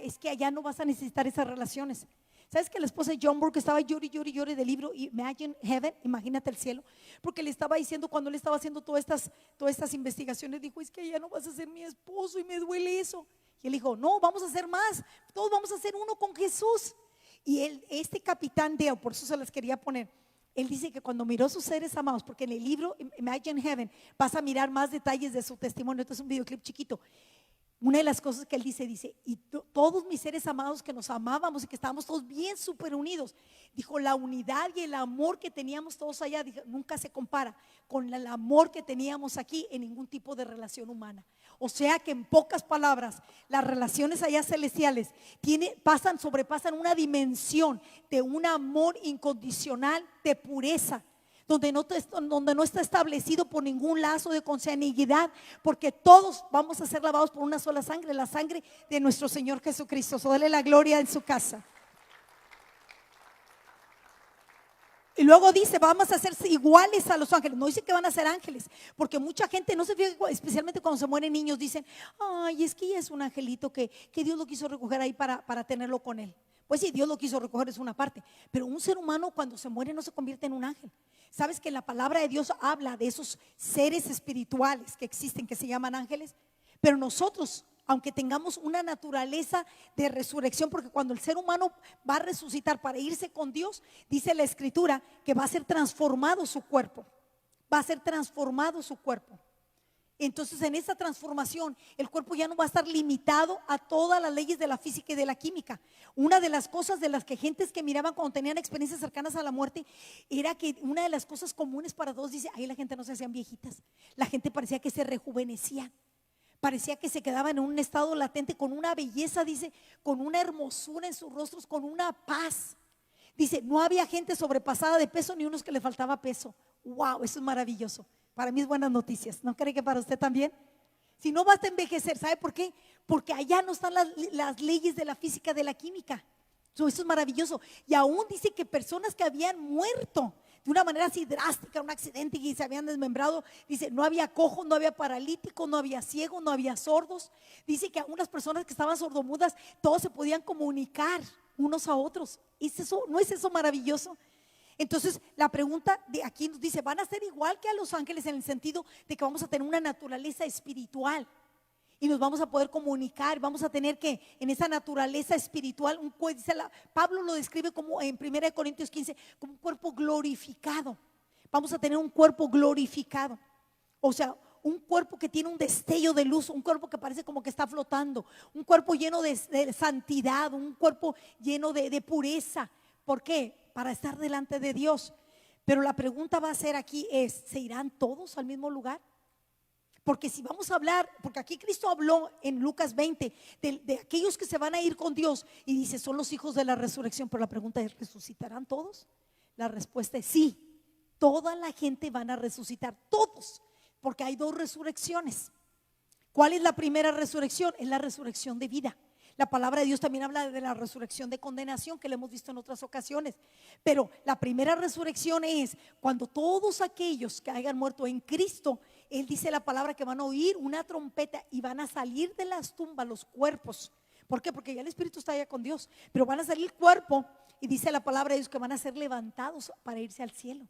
es que allá no vas a necesitar esas relaciones. ¿Sabes que la esposa de John Burke estaba llore del libro Imagine Heaven, imagínate el cielo? Porque le estaba diciendo, cuando él estaba haciendo todas estas investigaciones, dijo, es que allá no vas a ser mi esposo y me duele eso. Y él dijo, no, vamos a hacer más, todos vamos a ser uno con Jesús. Y este capitán Dale, por eso se las quería poner, él dice que cuando miró a sus seres amados, porque en el libro Imagine Heaven vas a mirar más detalles de su testimonio, esto es un videoclip chiquito. Una de las cosas que él dice, y todos mis seres amados que nos amábamos y que estábamos todos bien súper unidos, dijo, la unidad y el amor que teníamos todos allá, dijo, nunca se compara con el amor que teníamos aquí en ningún tipo de relación humana. O sea que en pocas palabras, las relaciones allá celestiales sobrepasan una dimensión de un amor incondicional, de pureza, donde no está establecido por ningún lazo de consanguinidad, porque todos vamos a ser lavados por una sola sangre, la sangre de nuestro Señor Jesucristo. Dale la gloria en su casa. Y luego dice, vamos a ser iguales a los ángeles. No dice que van a ser ángeles, porque mucha gente no se fija, especialmente cuando se mueren niños, dicen, ay, es que ya es un angelito que Dios lo quiso recoger ahí para tenerlo con él. Pues sí, Dios lo quiso recoger, es una parte, pero un ser humano cuando se muere no se convierte en un ángel. ¿Sabes que la palabra de Dios habla de esos seres espirituales que existen, que se llaman ángeles? Pero nosotros, aunque tengamos una naturaleza de resurrección, porque cuando el ser humano va a resucitar para irse con Dios, dice la Escritura que va a ser transformado su cuerpo. Va a ser transformado su cuerpo. Entonces, en esa transformación, el cuerpo ya no va a estar limitado a todas las leyes de la física y de la química. Una de las cosas de las que gentes que miraban cuando tenían experiencias cercanas a la muerte, era que una de las cosas comunes para todos, dice, ahí la gente no se hacían viejitas, la gente parecía que se rejuvenecía. Parecía que se quedaban en un estado latente, con una belleza, dice, con una hermosura en sus rostros, con una paz. Dice, no había gente sobrepasada de peso, ni unos que le faltaba peso. Wow, eso es maravilloso. Para mí es buenas noticias. ¿No cree que para usted también? Si no, basta envejecer. ¿Sabe por qué? Porque allá no están las leyes de la física, de la química. Eso es maravilloso. Y aún dice que personas que habían muerto de una manera así drástica, un accidente, y se habían desmembrado, dice, no había cojos, no había paralíticos, no había ciegos, no había sordos. Dice que algunas personas que estaban sordomudas, todos se podían comunicar unos a otros. ¿No es eso maravilloso? Entonces la pregunta de aquí nos dice, van a ser igual que a los ángeles, en el sentido de que vamos a tener una naturaleza espiritual y nos vamos a poder comunicar. Vamos a tener que, en esa naturaleza espiritual, Pablo lo describe como en 1 Corintios 15, como un cuerpo glorificado. Vamos a tener un cuerpo glorificado, o sea, un cuerpo que tiene un destello de luz, un cuerpo que parece como que está flotando, un cuerpo lleno de santidad, un cuerpo lleno de pureza. ¿Por qué? Para estar delante de Dios. Pero la pregunta va a ser aquí es, ¿se irán todos al mismo lugar? Porque si vamos a hablar, porque aquí Cristo habló en Lucas 20 de aquellos que se van a ir con Dios, y dice, son los hijos de la resurrección. Pero la pregunta es, ¿resucitarán todos? La respuesta es sí, toda la gente van a resucitar, todos, porque hay dos resurrecciones. ¿Cuál es la primera resurrección? Es la resurrección de vida. La palabra de Dios también habla de la resurrección de condenación, que lo hemos visto en otras ocasiones. Pero la primera resurrección es cuando todos aquellos que hayan muerto en Cristo, Él dice la palabra que van a oír una trompeta y van a salir de las tumbas los cuerpos. ¿Por qué? Porque ya el espíritu está allá con Dios, pero van a salir el cuerpo, y dice la palabra de Dios que van a ser levantados para irse al cielo.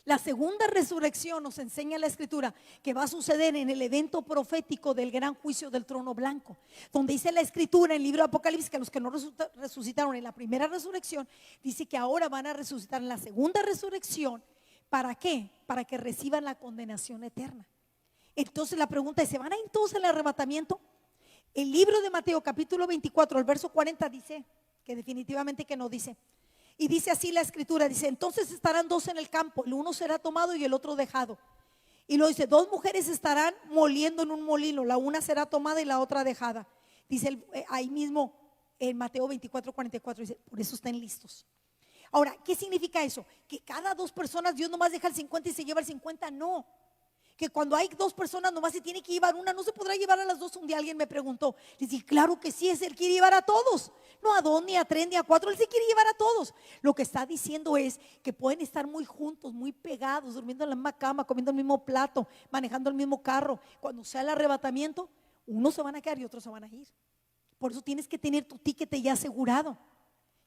La segunda resurrección nos enseña la Escritura que va a suceder en el evento profético del gran juicio del trono blanco, donde dice la Escritura en el libro de Apocalipsis que los que no resucitaron en la primera resurrección, dice que ahora van a resucitar en la segunda resurrección. ¿Para qué? Para que reciban la condenación eterna. Entonces la pregunta es, ¿se van a ir todos al arrebatamiento? El libro de Mateo capítulo 24, el verso 40 dice que definitivamente que no dice. Y dice así la Escritura, dice, entonces estarán dos en el campo, el uno será tomado y el otro dejado. Y lo dice, dos mujeres estarán moliendo en un molino, la una será tomada y la otra dejada. Dice ahí mismo en Mateo 24, 44, dice, por eso estén listos. Ahora, ¿qué significa eso? Que cada dos personas Dios nomás deja el 50 y se lleva el 50, no. que cuando hay dos personas nomás se tiene que llevar una, no se podrá llevar a las dos. Un día alguien me preguntó, le dije, claro que sí, Él quiere llevar a todos, no a dos, ni a tres, ni a cuatro, Él se quiere llevar a todos. Lo que está diciendo es que pueden estar muy juntos, muy pegados, durmiendo en la misma cama, comiendo el mismo plato, manejando el mismo carro. Cuando sea el arrebatamiento, unos se van a quedar y otros se van a ir. Por eso tienes que tener tu ticket ya asegurado.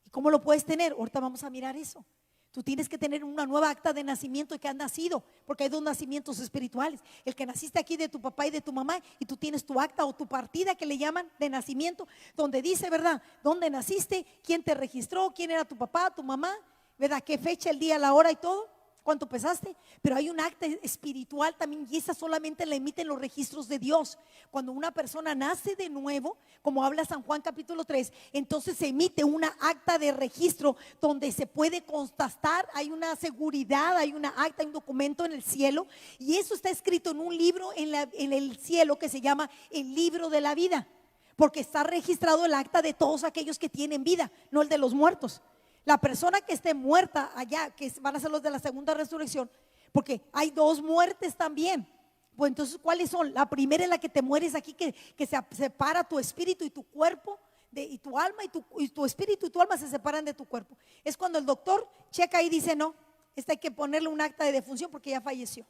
¿Y cómo lo puedes tener? Ahorita vamos a mirar eso. Tú tienes que tener una nueva acta de nacimiento que has nacido, porque hay dos nacimientos espirituales. El que naciste aquí de tu papá y de tu mamá, y tú tienes tu acta o tu partida que le llaman de nacimiento, donde dice, ¿verdad?, dónde naciste, quién te registró, quién era tu papá, tu mamá, ¿verdad?, qué fecha, el día, la hora y todo, cuánto pesaste. Pero hay un acta espiritual también, y esa solamente la emiten los registros de Dios. Cuando una persona nace de nuevo, como habla San Juan capítulo 3, entonces se emite una acta de registro donde se puede constatar, hay una seguridad, hay una acta, hay un documento en el cielo, y eso está escrito en un libro en el cielo que se llama el libro de la vida, porque está registrado el acta de todos aquellos que tienen vida, no el de los muertos. La persona que esté muerta allá, que van a ser los de la segunda resurrección, porque hay dos muertes también. Pues entonces, ¿cuáles son? La primera es la que te mueres aquí, que se separa tu espíritu y tu cuerpo, y tu alma, y tu espíritu y tu alma se separan de tu cuerpo. Es cuando el doctor checa y dice, no, esta hay que ponerle un acta de defunción porque ya falleció.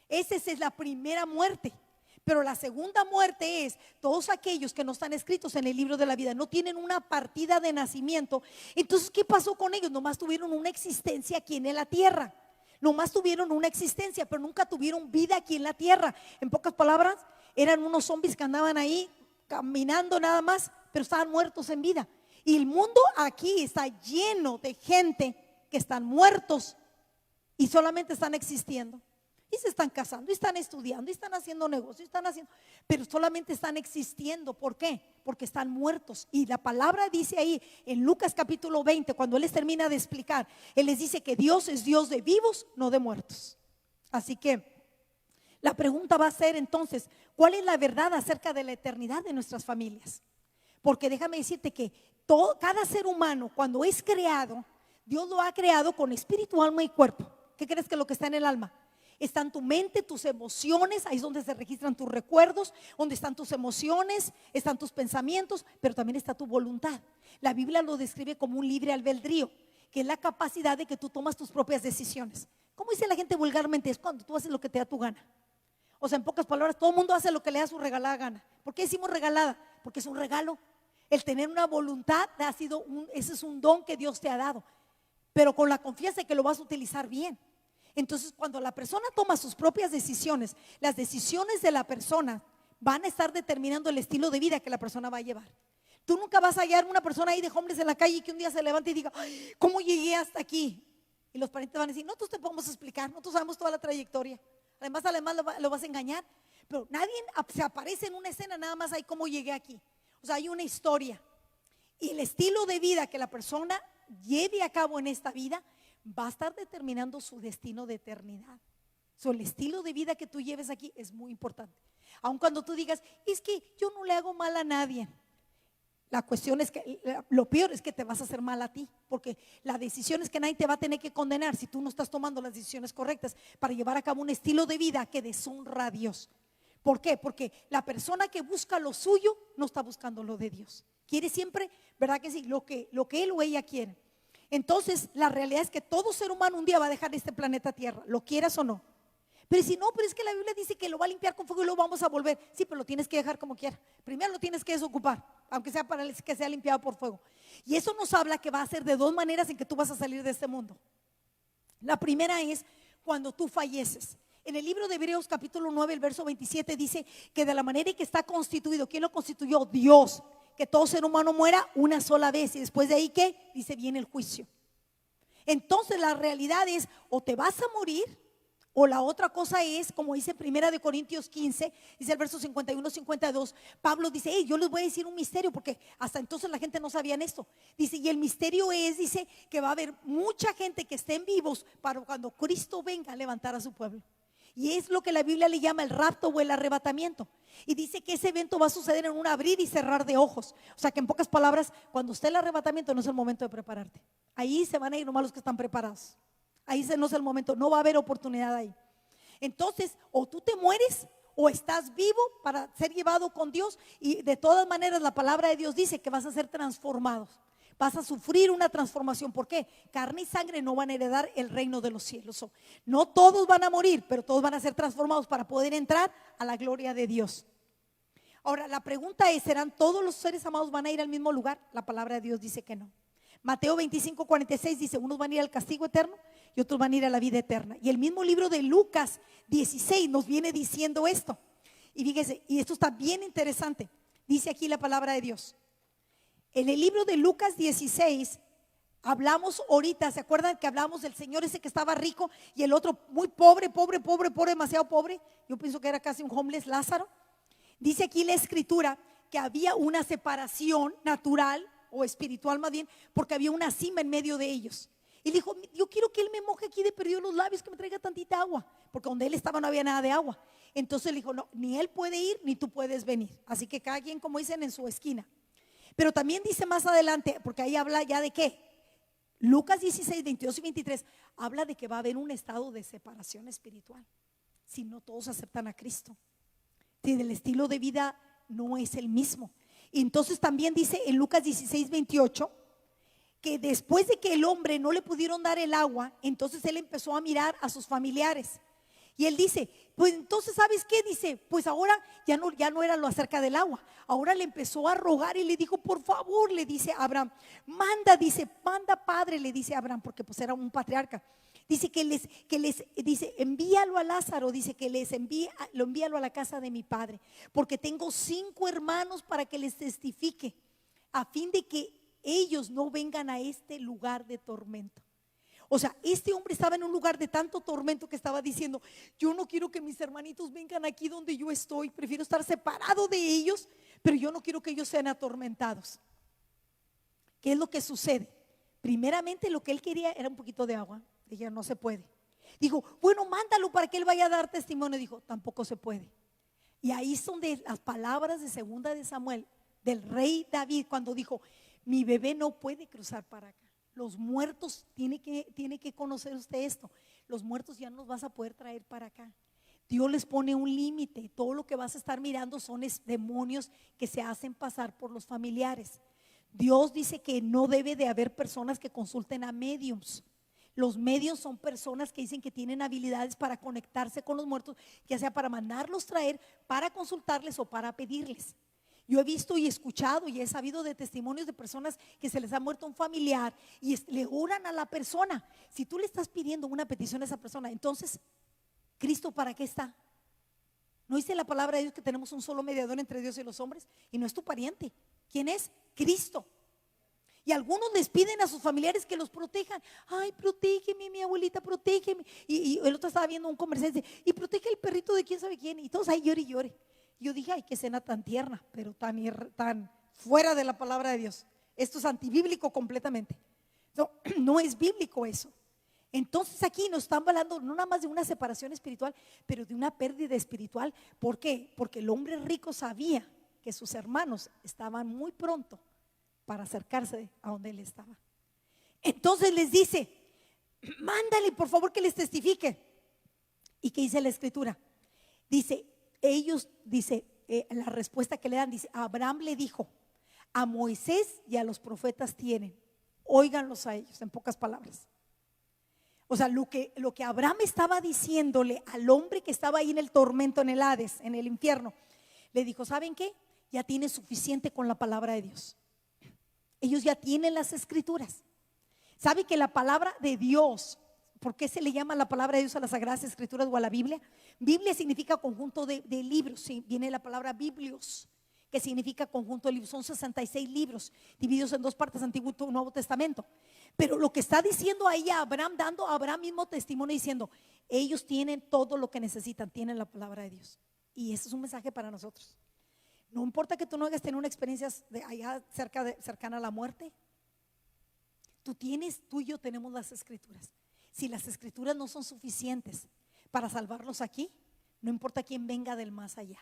Esa es la primera muerte. Pero la segunda muerte es todos aquellos que no están escritos en el libro de la vida, no tienen una partida de nacimiento. Entonces, ¿qué pasó con ellos? Nomás tuvieron una existencia aquí en la tierra. Nomás tuvieron una existencia, pero nunca tuvieron vida aquí en la tierra. En pocas palabras, eran unos zombies que andaban ahí caminando nada más, pero estaban muertos en vida. Y el mundo aquí está lleno de gente que están muertos y solamente están existiendo. Y se están casando, y están estudiando, y están haciendo negocios, pero solamente están existiendo. ¿Por qué? Porque están muertos. Y la palabra dice ahí en Lucas capítulo 20, cuando Él les termina de explicar, Él les dice que Dios es Dios de vivos, no de muertos. Así que la pregunta va a ser entonces, ¿cuál es la verdad acerca de la eternidad de nuestras familias? Porque déjame decirte que cada ser humano, cuando es creado, Dios lo ha creado con espíritu, alma y cuerpo. ¿Qué crees que es lo que está en el alma? Están tu mente, tus emociones, ahí es donde se registran tus recuerdos, donde están tus emociones, están tus pensamientos, pero también está tu voluntad. La Biblia lo describe como un libre albedrío, que es la capacidad de que tú tomas tus propias decisiones. ¿Cómo dice la gente vulgarmente? Es cuando tú haces lo que te da tu gana. O sea, en pocas palabras, todo el mundo hace lo que le da su regalada gana. ¿Por qué decimos regalada? Porque es un regalo. El tener una voluntad ese es un don que Dios te ha dado, pero con la confianza de que lo vas a utilizar bien. Entonces, cuando la persona toma sus propias decisiones, las decisiones de la persona van a estar determinando el estilo de vida que la persona va a llevar. Tú nunca vas a hallar una persona ahí de homeless en la calle y que un día se levante y diga, ay, ¿cómo llegué hasta aquí? Y los parientes van a decir, nosotros te podemos explicar, nosotros sabemos toda la trayectoria. Además lo vas a engañar. Pero nadie se aparece en una escena nada más ahí cómo llegué aquí. O sea, hay una historia. Y el estilo de vida que la persona lleve a cabo en esta vida va a estar determinando su destino de eternidad. El estilo de vida que tú lleves aquí es muy importante. Aun cuando tú digas, es que yo no le hago mal a nadie. La cuestión es que lo peor es que te vas a hacer mal a ti, porque la decisión es que nadie te va a tener que condenar si tú no estás tomando las decisiones correctas para llevar a cabo un estilo de vida que deshonra a Dios. ¿Por qué? Porque la persona que busca lo suyo no está buscando lo de Dios. Quiere siempre, ¿verdad que sí? Lo que él o ella quiere. Entonces, la realidad es que todo ser humano un día va a dejar este planeta Tierra, lo quieras o no. Pero si no, pero es que la Biblia dice que lo va a limpiar con fuego y lo vamos a volver. Sí, pero lo tienes que dejar como quiera. Primero lo tienes que desocupar, aunque sea para que sea limpiado por fuego. Y eso nos habla que va a ser de dos maneras en que tú vas a salir de este mundo. La primera es cuando tú falleces. En el libro de Hebreos capítulo 9, el verso 27 dice que de la manera en que está constituido, ¿quién lo constituyó? Dios. Que todo ser humano muera una sola vez y después de ahí, ¿qué? Dice, viene el juicio. Entonces la realidad es, o te vas a morir, o la otra cosa es, como dice Primera de Corintios 15, dice el verso 51-52, Pablo dice, hey, yo les voy a decir un misterio, porque hasta entonces la gente no sabía esto. Dice, y el misterio es, dice, que va a haber mucha gente que estén vivos para cuando Cristo venga a levantar a su pueblo. Y es lo que la Biblia le llama el rapto o el arrebatamiento. Y dice que ese evento va a suceder en un abrir y cerrar de ojos. O sea que en pocas palabras, cuando esté el arrebatamiento no es el momento de prepararte. Ahí se van a ir nomás los que están preparados. Ahí no es el momento, no va a haber oportunidad ahí. Entonces, o tú te mueres o estás vivo para ser llevado con Dios, y de todas maneras la palabra de Dios dice que vas a ser transformados. Vas a sufrir una transformación. ¿Por qué? Carne y sangre no van a heredar el reino de los cielos. No todos van a morir, pero todos van a ser transformados para poder entrar a la gloria de Dios. Ahora, la pregunta es, ¿serán todos los seres amados van a ir al mismo lugar? La palabra de Dios dice que no. Mateo 25:46 dice, unos van a ir al castigo eterno y otros van a ir a la vida eterna. Y el mismo libro de Lucas 16 nos viene diciendo esto. Y fíjese, y esto está bien interesante. Dice aquí la palabra de Dios. En el libro de Lucas 16 hablamos ahorita, ¿se acuerdan que hablamos del señor ese que estaba rico y el otro muy pobre, demasiado pobre? Yo pienso que era casi un homeless, Lázaro. Dice aquí la escritura que había una separación natural o espiritual más bien, porque había una cima en medio de ellos. Y dijo, yo quiero que él me moje aquí de perdido los labios, que me traiga tantita agua, porque donde él estaba no había nada de agua. Entonces le dijo, no, ni él puede ir, ni tú puedes venir. Así que cada quien, como dicen, en su esquina. Pero también dice más adelante, porque ahí habla ya de qué. Lucas 16, 22 y 23 habla de que va a haber un estado de separación espiritual si no todos aceptan a Cristo. Si el estilo de vida no es el mismo. Y entonces también dice en Lucas 16, 28 que después de que el hombre no le pudieron dar el agua, entonces él empezó a mirar a sus familiares. Y él dice, pues entonces, ¿sabes qué? Dice, pues ahora ya no era lo acerca del agua. Ahora le empezó a rogar y le dijo, por favor, le dice a Abraham, manda padre, le dice a Abraham, porque pues era un patriarca. Dice dice, envíalo a Lázaro, dice que envíalo a la casa de mi padre, porque tengo 5 hermanos para que les testifique, a fin de que ellos no vengan a este lugar de tormento. O sea, este hombre estaba en un lugar de tanto tormento que estaba diciendo, yo no quiero que mis hermanitos vengan aquí donde yo estoy, prefiero estar separado de ellos, pero yo no quiero que ellos sean atormentados. ¿Qué es lo que sucede? Primeramente lo que él quería era un poquito de agua. Dije, no se puede. Dijo, bueno, mándalo para que él vaya a dar testimonio. Dijo, tampoco se puede. Y ahí son de las palabras de 2 de Samuel, del rey David, cuando dijo, mi bebé no puede cruzar para acá. Los muertos, tiene que conocer usted esto, los muertos ya no los vas a poder traer para acá. Dios les pone un límite. Todo lo que vas a estar mirando son demonios que se hacen pasar por los familiares. Dios dice que no debe de haber personas que consulten a mediums. Los mediums son personas que dicen que tienen habilidades para conectarse con los muertos, ya sea para mandarlos traer, para consultarles o para pedirles. Yo he visto y escuchado y he sabido de testimonios de personas que se les ha muerto un familiar y le oran a la persona. Si tú le estás pidiendo una petición a esa persona, entonces, ¿Cristo para qué está? ¿No dice la palabra de Dios que tenemos un solo mediador entre Dios y los hombres? Y no es tu pariente. ¿Quién es? Cristo. Y algunos les piden a sus familiares que los protejan. Ay, protégeme, mi abuelita, protégeme. Y el otro estaba viendo un comercial y dice, y protege el perrito de quién sabe quién. Y todos ahí llore y llore. Yo dije, ay, qué escena tan tierna, pero tan fuera de la palabra de Dios. Esto es antibíblico completamente. No es bíblico eso. Entonces aquí nos están hablando no nada más de una separación espiritual, pero de una pérdida espiritual. ¿Por qué? Porque el hombre rico sabía que sus hermanos estaban muy pronto para acercarse a donde él estaba. Entonces les dice, mándale por favor que les testifique. ¿Y qué dice la escritura? Dice, la respuesta que le dan, dice, Abraham le dijo, a Moisés y a los profetas tienen, óiganlos a ellos, en pocas palabras. O sea, lo que Abraham estaba diciéndole al hombre que estaba ahí en el tormento, en el Hades, en el infierno, le dijo, ¿saben qué? Ya tiene suficiente con la palabra de Dios. Ellos ya tienen las escrituras. ¿Sabe que la palabra de Dios, por qué se le llama la palabra de Dios a las Sagradas Escrituras o a la Biblia? Biblia significa conjunto de libros, sí, viene la palabra biblios, que significa conjunto de libros. Son 66 libros divididos en 2 partes, Antiguo y Nuevo Testamento. Pero lo que está diciendo ahí a Abraham, dando a Abraham mismo testimonio, diciendo, ellos tienen todo lo que necesitan, tienen la palabra de Dios. Y ese es un mensaje para nosotros. No importa que tú no hayas tenido una experiencia de allá cercana a la muerte, tú y yo tenemos las escrituras. Si las escrituras no son suficientes para salvarlos aquí, no importa quién venga del más allá.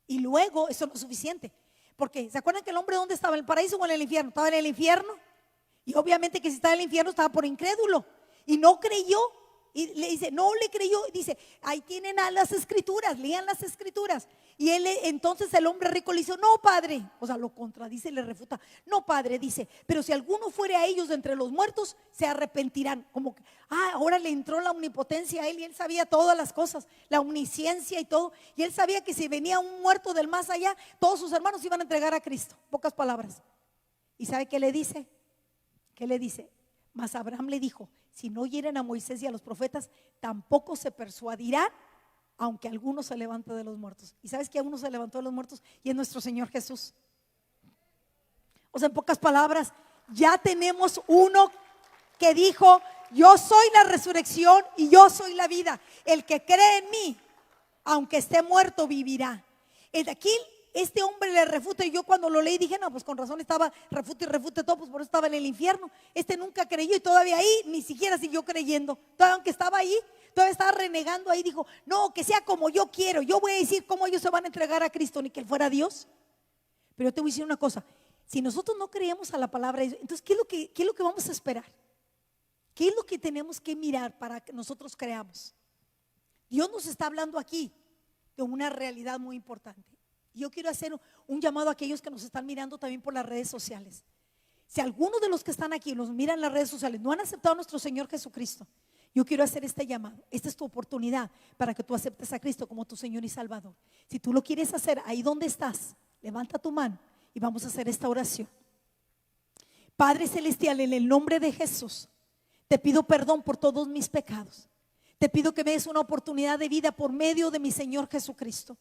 Y luego eso no es suficiente, porque ¿se acuerdan que el hombre dónde estaba? ¿En el paraíso o en el infierno? Estaba en el infierno. Y obviamente que si estaba en el infierno estaba por incrédulo y no creyó. Y le dice, no le creyó. Dice, ahí tienen a las escrituras, lean las escrituras. Y entonces el hombre rico le dice, no, padre. O sea, lo contradice, le refuta. No, padre, dice, pero si alguno fuere a ellos de entre los muertos, se arrepentirán. Como que, ahora le entró la omnipotencia a él, y él sabía todas las cosas, la omnisciencia y todo. Y él sabía que si venía un muerto del más allá, todos sus hermanos iban a entregar a Cristo. Pocas palabras. ¿Y sabe qué le dice? ¿Qué le dice? Mas Abraham le dijo, si no oyeren a Moisés y a los profetas, tampoco se persuadirán, aunque alguno se levante de los muertos. ¿Y sabes que uno se levantó de los muertos? Y es nuestro Señor Jesús. O sea, en pocas palabras, ya tenemos uno que dijo, yo soy la resurrección y yo soy la vida. El que cree en mí, aunque esté muerto, vivirá. Aquí este hombre le refuta, y yo cuando lo leí dije, no, pues con razón estaba refute y refute todo, pues por eso estaba en el infierno. Este nunca creyó, y todavía ahí ni siquiera siguió creyendo. Todavía, aunque estaba ahí, todavía estaba renegando ahí. Dijo, no, que sea como yo quiero. Yo voy a decir cómo ellos se van a entregar a Cristo, ni que él fuera Dios. Pero yo te voy a decir una cosa, si nosotros no creemos a la palabra de Dios, entonces ¿qué es lo que vamos a esperar? ¿Qué es lo que tenemos que mirar para que nosotros creamos? Dios nos está hablando aquí de una realidad muy importante. Yo quiero hacer un llamado a aquellos que nos están mirando también por las redes sociales. Si algunos de los que están aquí nos miran en las redes sociales no han aceptado a nuestro Señor Jesucristo, yo quiero hacer este llamado. Esta es tu oportunidad para que tú aceptes a Cristo como tu Señor y Salvador. Si tú lo quieres hacer ahí donde estás, levanta tu mano y vamos a hacer esta oración. Padre Celestial, en el nombre de Jesús, te pido perdón por todos mis pecados. Te pido que me des una oportunidad de vida por medio de mi Señor Jesucristo.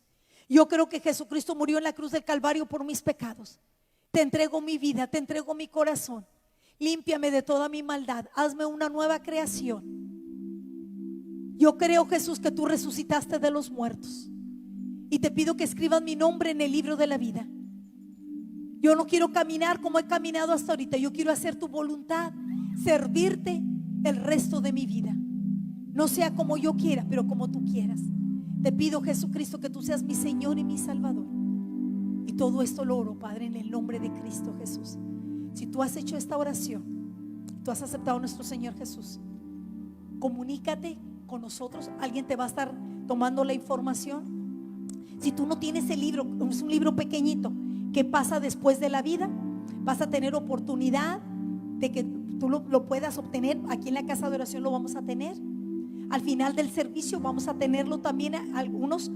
Yo creo que Jesucristo murió en la cruz del Calvario por mis pecados. Te entrego mi vida, te entrego mi corazón. Límpiame de toda mi maldad, hazme una nueva creación. Yo creo, Jesús, que tú resucitaste de los muertos, y te pido que escribas mi nombre en el libro de la vida. Yo no quiero caminar como he caminado hasta ahorita. Yo quiero hacer tu voluntad, servirte el resto de mi vida. No sea como yo quiera, pero como tú quieras. Te pido, Jesucristo, que tú seas mi Señor y mi Salvador. Y todo esto lo oro, Padre, en el nombre de Cristo Jesús. Si tú has hecho esta oración, tú has aceptado a nuestro Señor Jesús, comunícate con nosotros. Alguien te va a estar tomando la información. Si tú no tienes el libro, es un libro pequeñito, ¿qué pasa después de la vida? Vas a tener oportunidad de que tú lo puedas obtener. Aquí en la casa de oración lo vamos a tener. Al final del servicio vamos a tenerlo también algunos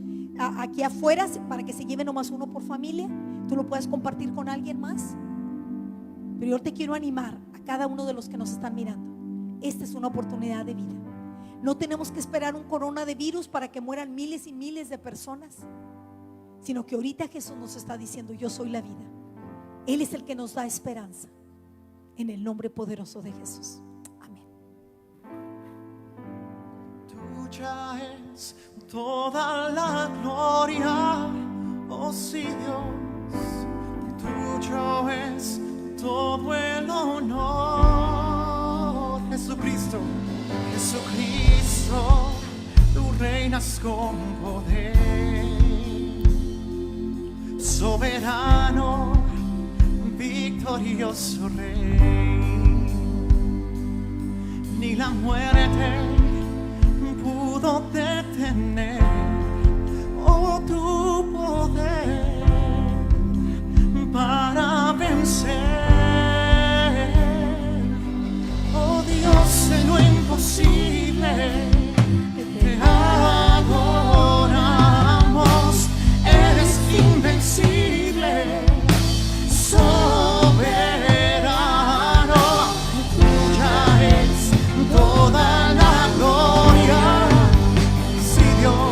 aquí afuera, para que se lleven nomás uno por familia. Tú lo puedes compartir con alguien más. Pero yo te quiero animar a cada uno de los que nos están mirando. Esta es una oportunidad de vida. No tenemos que esperar un coronavirus para que mueran miles y miles de personas, sino que ahorita Jesús nos está diciendo, yo soy la vida. Él es el que nos da esperanza. En el nombre poderoso de Jesús. Tuya es toda la gloria, oh sí Dios. Tuyo es todo el honor. Jesucristo, Jesucristo, tú reinas con poder. Soberano, victorioso Rey. Ni la muerte pudo detener, oh, tu poder para vencer. Oh Dios, en lo imposible te adoramos. Eres invencible, soberano. Tuya es toda la gloria, sí Dios.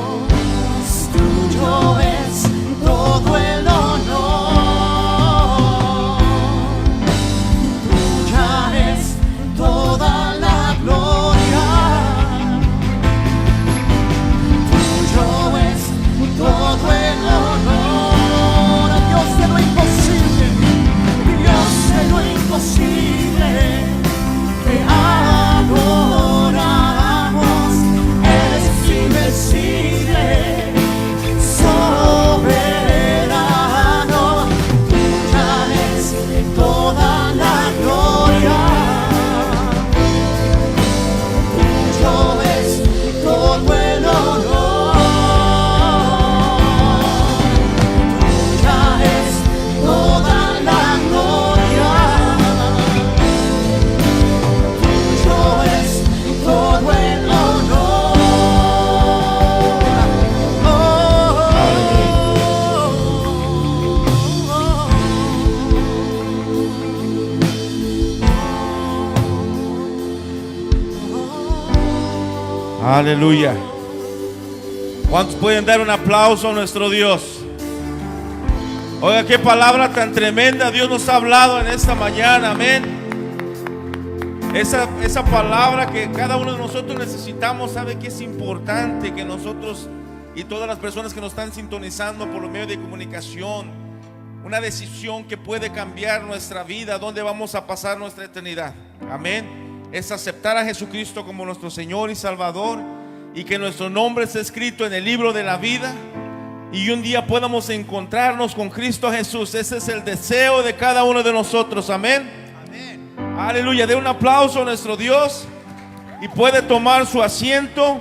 Aleluya. ¿Cuántos pueden dar un aplauso a nuestro Dios? Oiga, qué palabra tan tremenda Dios nos ha hablado en esta mañana, amén. Esa palabra que cada uno de nosotros necesitamos, sabe que es importante que nosotros y todas las personas que nos están sintonizando por los medios de comunicación, una decisión que puede cambiar nuestra vida, dónde vamos a pasar nuestra eternidad, amén, es aceptar a Jesucristo como nuestro Señor y Salvador, y que nuestro nombre esté escrito en el libro de la vida, y un día podamos encontrarnos con Cristo Jesús. Ese es el deseo de cada uno de nosotros, amén. Aleluya. De un aplauso a nuestro Dios y puede tomar su asiento.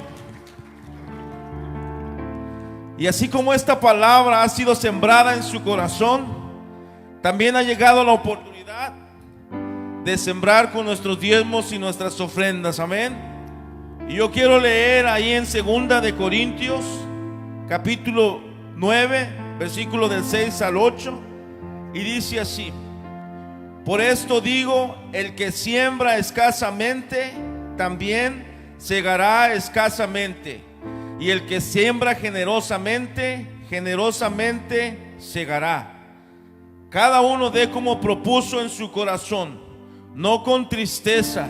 Y así como esta palabra ha sido sembrada en su corazón, también ha llegado la oportunidad de sembrar con nuestros diezmos y nuestras ofrendas, amén. Y yo quiero leer ahí en 2 de Corintios capítulo 9 versículo del 6 al 8, y dice así: por esto digo, el que siembra escasamente también segará escasamente, y el que siembra generosamente, generosamente segará. Cada uno dé como propuso en su corazón, no con tristeza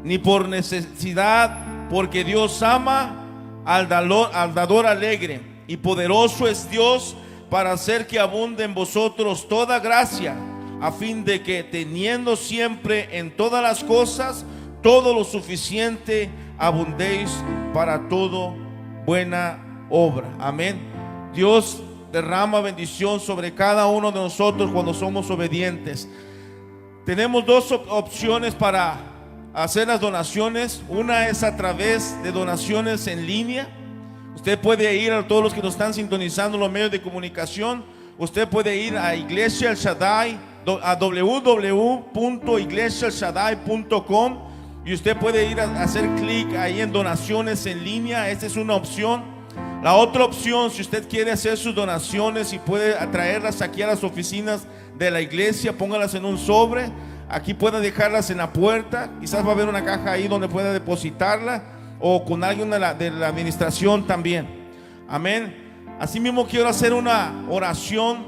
ni por necesidad, porque Dios ama al dador alegre, y poderoso es Dios para hacer que abunde en vosotros toda gracia, a fin de que, teniendo siempre en todas las cosas todo lo suficiente, abundéis para todo buena obra. Amén. Dios derrama bendición sobre cada uno de nosotros cuando somos obedientes. Tenemos dos opciones para hacer las donaciones. Una es a través de donaciones en línea. Usted puede ir, a todos los que nos están sintonizando en los medios de comunicación, usted puede ir a Iglesia El Shaddai, a www.iglesiaelshaddai.com, y usted puede ir a hacer clic ahí en donaciones en línea. Esta es una opción. La otra opción, si usted quiere hacer sus donaciones y puede traerlas aquí a las oficinas de la iglesia, póngalas en un sobre. Aquí puede dejarlas en la puerta. Quizás va a haber una caja ahí donde pueda depositarla, o con alguien de la administración también. Amén. Asimismo quiero hacer una oración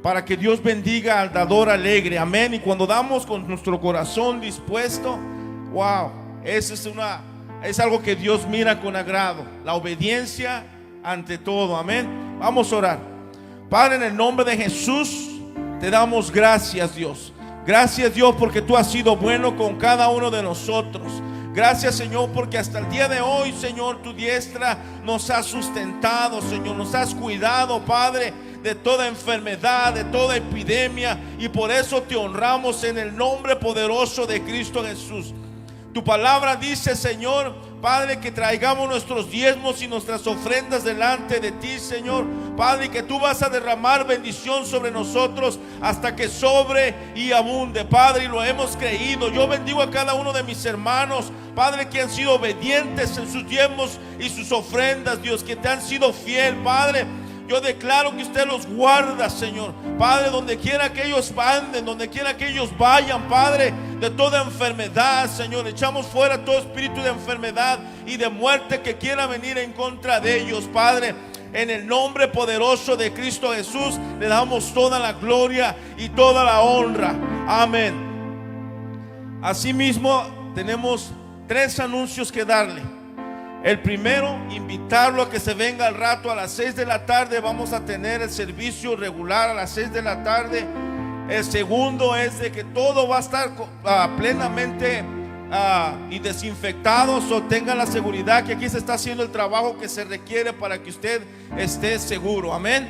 para que Dios bendiga al dador alegre. Amén. Y cuando damos con nuestro corazón dispuesto, wow, eso es algo que Dios mira con agrado. La obediencia ante todo. Amén. Vamos a orar. Padre, en el nombre de Jesús te damos gracias, Dios. Gracias, Dios, porque tú has sido bueno con cada uno de nosotros. Gracias, Señor, porque hasta el día de hoy, Señor, tu diestra nos ha sustentado, Señor. Nos has cuidado, Padre, de toda enfermedad, de toda epidemia, y por eso te honramos en el nombre poderoso de Cristo Jesús. Tu palabra dice, Señor, Padre, que traigamos nuestros diezmos y nuestras ofrendas delante de ti, Señor. Padre, que tú vas a derramar bendición sobre nosotros hasta que sobre y abunde, Padre, y lo hemos creído. Yo bendigo a cada uno de mis hermanos, Padre, que han sido obedientes en sus diezmos y sus ofrendas, Dios, que te han sido fiel, Padre. Yo declaro que usted los guarda, Señor, Padre, donde quiera que ellos anden, donde quiera que ellos vayan, Padre, de toda enfermedad, Señor. Echamos fuera todo espíritu de enfermedad y de muerte que quiera venir en contra de ellos, Padre. En el nombre poderoso de Cristo Jesús le damos toda la gloria y toda la honra. Amén. Asimismo, tenemos 3 anuncios que darle. El primero, invitarlo a que se venga al rato a las 6 de la tarde. Vamos a tener el servicio regular a las 6 de la tarde. El segundo es de que todo va a estar plenamente y desinfectado. So, tenga la seguridad que aquí se está haciendo el trabajo que se requiere para que usted esté seguro. Amén.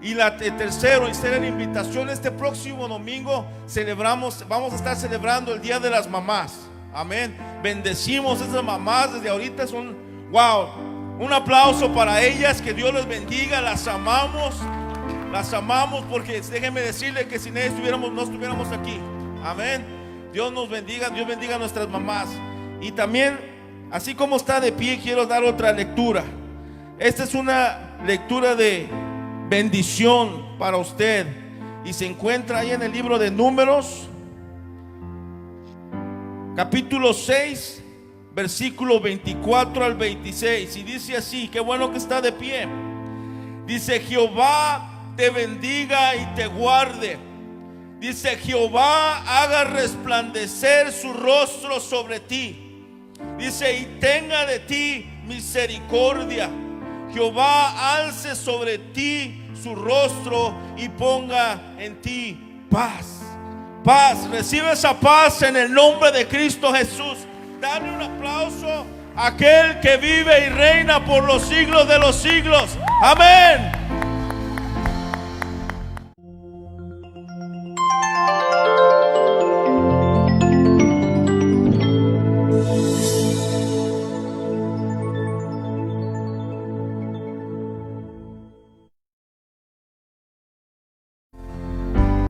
Y el tercero, y será la invitación. Este próximo domingo vamos a estar celebrando el Día de las Mamás. Amén. Bendecimos a esas mamás desde ahorita. Wow, un aplauso para ellas. Que Dios les bendiga. Las amamos porque déjenme decirle que sin ellas no estuviéramos aquí. Amén. Dios nos bendiga. Dios bendiga a nuestras mamás. Y también, así como está de pie, quiero dar otra lectura. Esta es una lectura de bendición para usted, y se encuentra ahí en el libro de Números, capítulo 6, versículo 24 al 26. Y dice así, qué bueno que está de pie. Dice: Jehová te bendiga y te guarde. Dice: Jehová haga resplandecer su rostro sobre ti. Dice: y tenga de ti misericordia. Jehová alce sobre ti su rostro y ponga en ti paz. Paz, recibe esa paz en el nombre de Cristo Jesús. Dale un aplauso a aquel que vive y reina por los siglos de los siglos. Amén.